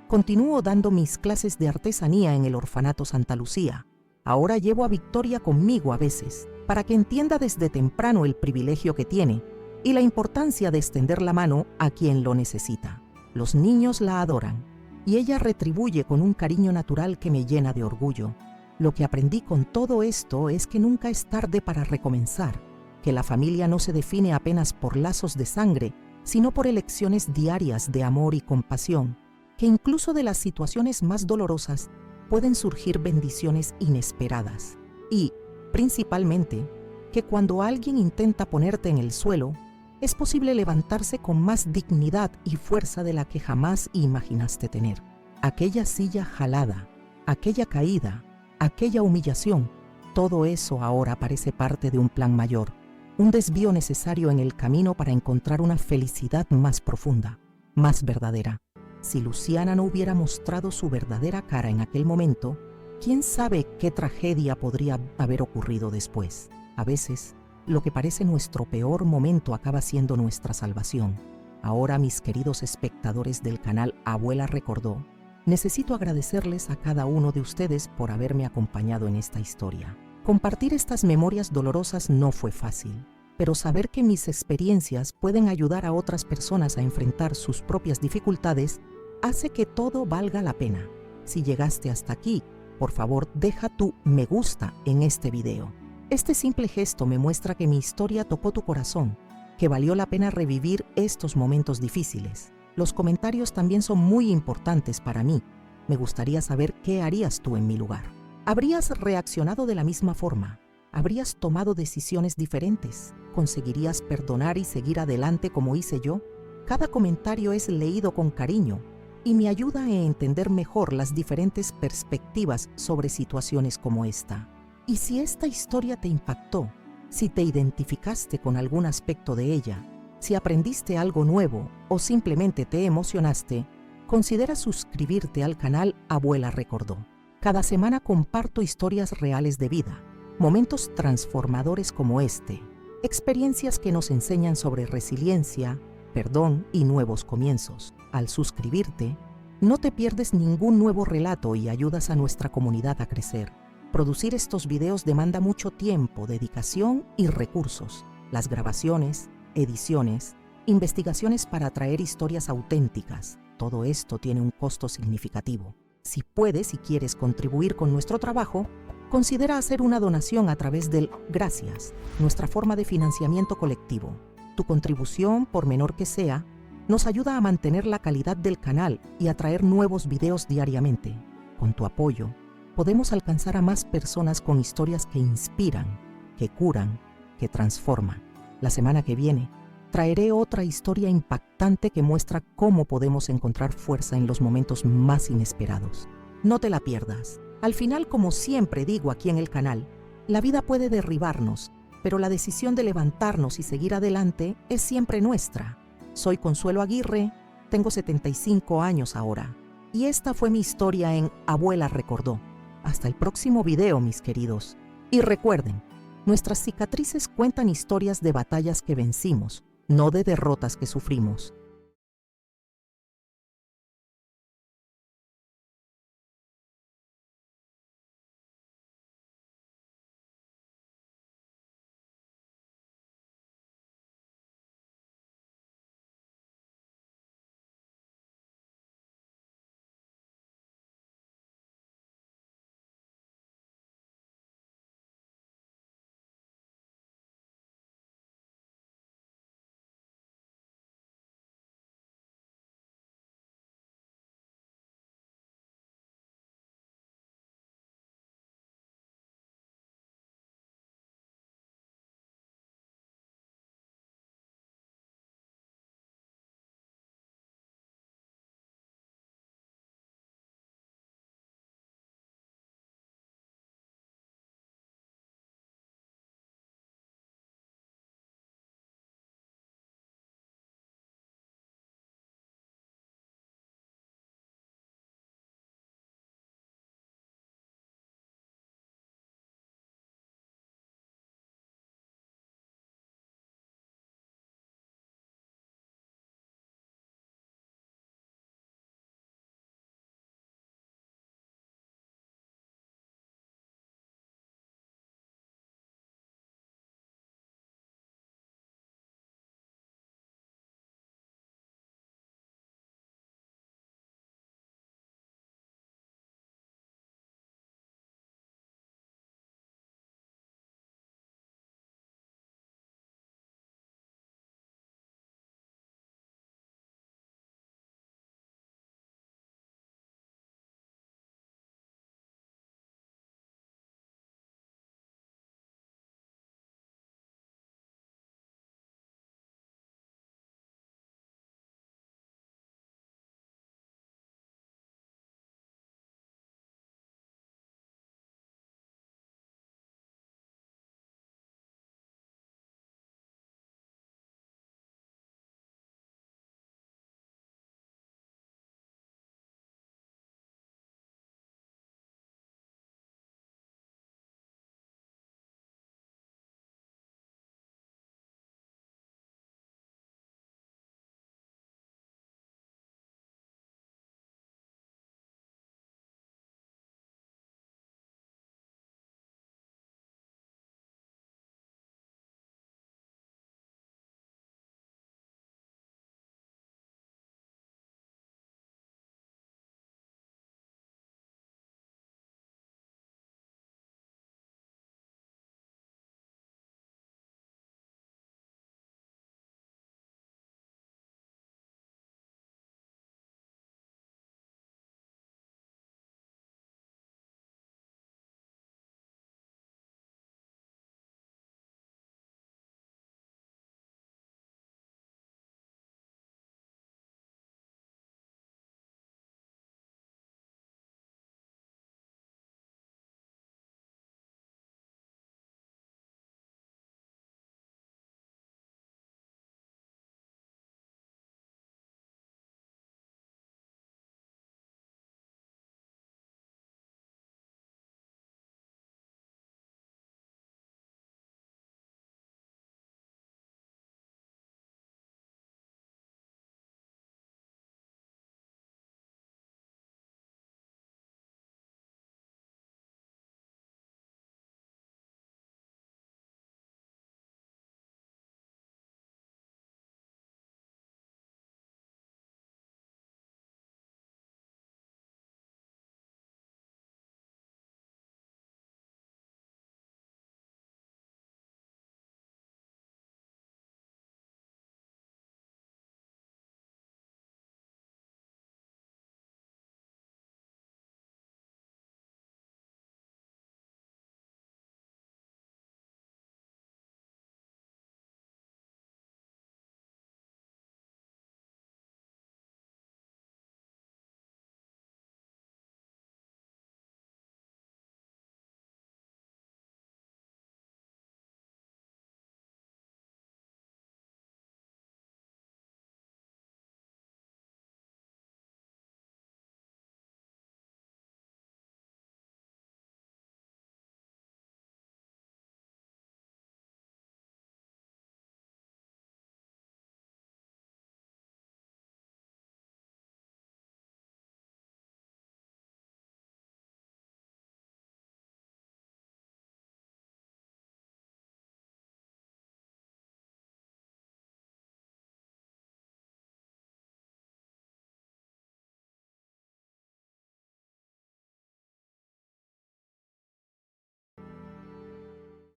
Continúo dando mis clases de artesanía en el orfanato Santa Lucía. Ahora llevo a Victoria conmigo a veces, para que entienda desde temprano el privilegio que tiene y la importancia de extender la mano a quien lo necesita. Los niños la adoran y ella retribuye con un cariño natural que me llena de orgullo. Lo que aprendí con todo esto es que nunca es tarde para recomenzar, que la familia no se define apenas por lazos de sangre, sino por elecciones diarias de amor y compasión, que incluso de las situaciones más dolorosas pueden surgir bendiciones inesperadas y, principalmente, que cuando alguien intenta ponerte en el suelo, es posible levantarse con más dignidad y fuerza de la que jamás imaginaste tener. Aquella silla jalada, aquella caída, aquella humillación, todo eso ahora parece parte de un plan mayor, un desvío necesario en el camino para encontrar una felicidad más profunda, más verdadera. Si Luciana no hubiera mostrado su verdadera cara en aquel momento, ¿quién sabe qué tragedia podría haber ocurrido después? A veces, lo que parece nuestro peor momento acaba siendo nuestra salvación. Ahora, mis queridos espectadores del canal Abuela Recordó, necesito agradecerles a cada uno de ustedes por haberme acompañado en esta historia. Compartir estas memorias dolorosas no fue fácil, pero saber que mis experiencias pueden ayudar a otras personas a enfrentar sus propias dificultades hace que todo valga la pena. Si llegaste hasta aquí, por favor deja tu me gusta en este video. Este simple gesto me muestra que mi historia tocó tu corazón, que valió la pena revivir estos momentos difíciles. Los comentarios también son muy importantes para mí. Me gustaría saber qué harías tú en mi lugar. ¿Habrías reaccionado de la misma forma? ¿Habrías tomado decisiones diferentes? ¿Conseguirías perdonar y seguir adelante como hice yo? Cada comentario es leído con cariño y me ayuda a entender mejor las diferentes perspectivas sobre situaciones como esta. Y si esta historia te impactó, si te identificaste con algún aspecto de ella, si aprendiste algo nuevo o simplemente te emocionaste, considera suscribirte al canal Abuela Recordó. Cada semana comparto historias reales de vida, momentos transformadores como este, experiencias que nos enseñan sobre resiliencia, perdón y nuevos comienzos. Al suscribirte, no te pierdes ningún nuevo relato y ayudas a nuestra comunidad a crecer. Producir estos videos demanda mucho tiempo, dedicación y recursos. Las grabaciones, ediciones, investigaciones para traer historias auténticas. Todo esto tiene un costo significativo. Si puedes y quieres contribuir con nuestro trabajo, considera hacer una donación a través del Gracias, nuestra forma de financiamiento colectivo. Tu contribución, por menor que sea, nos ayuda a mantener la calidad del canal y a traer nuevos videos diariamente. Con tu apoyo, podemos alcanzar a más personas con historias que inspiran, que curan, que transforman. La semana que viene, traeré otra historia impactante que muestra cómo podemos encontrar fuerza en los momentos más inesperados. No te la pierdas. Al final, como siempre digo aquí en el canal, la vida puede derribarnos, pero la decisión de levantarnos y seguir adelante es siempre nuestra. Soy Consuelo Aguirre, tengo 75 años ahora, y esta fue mi historia en Abuela Recordó. Hasta el próximo video, mis queridos. Y recuerden, nuestras cicatrices cuentan historias de batallas que vencimos, no de derrotas que sufrimos.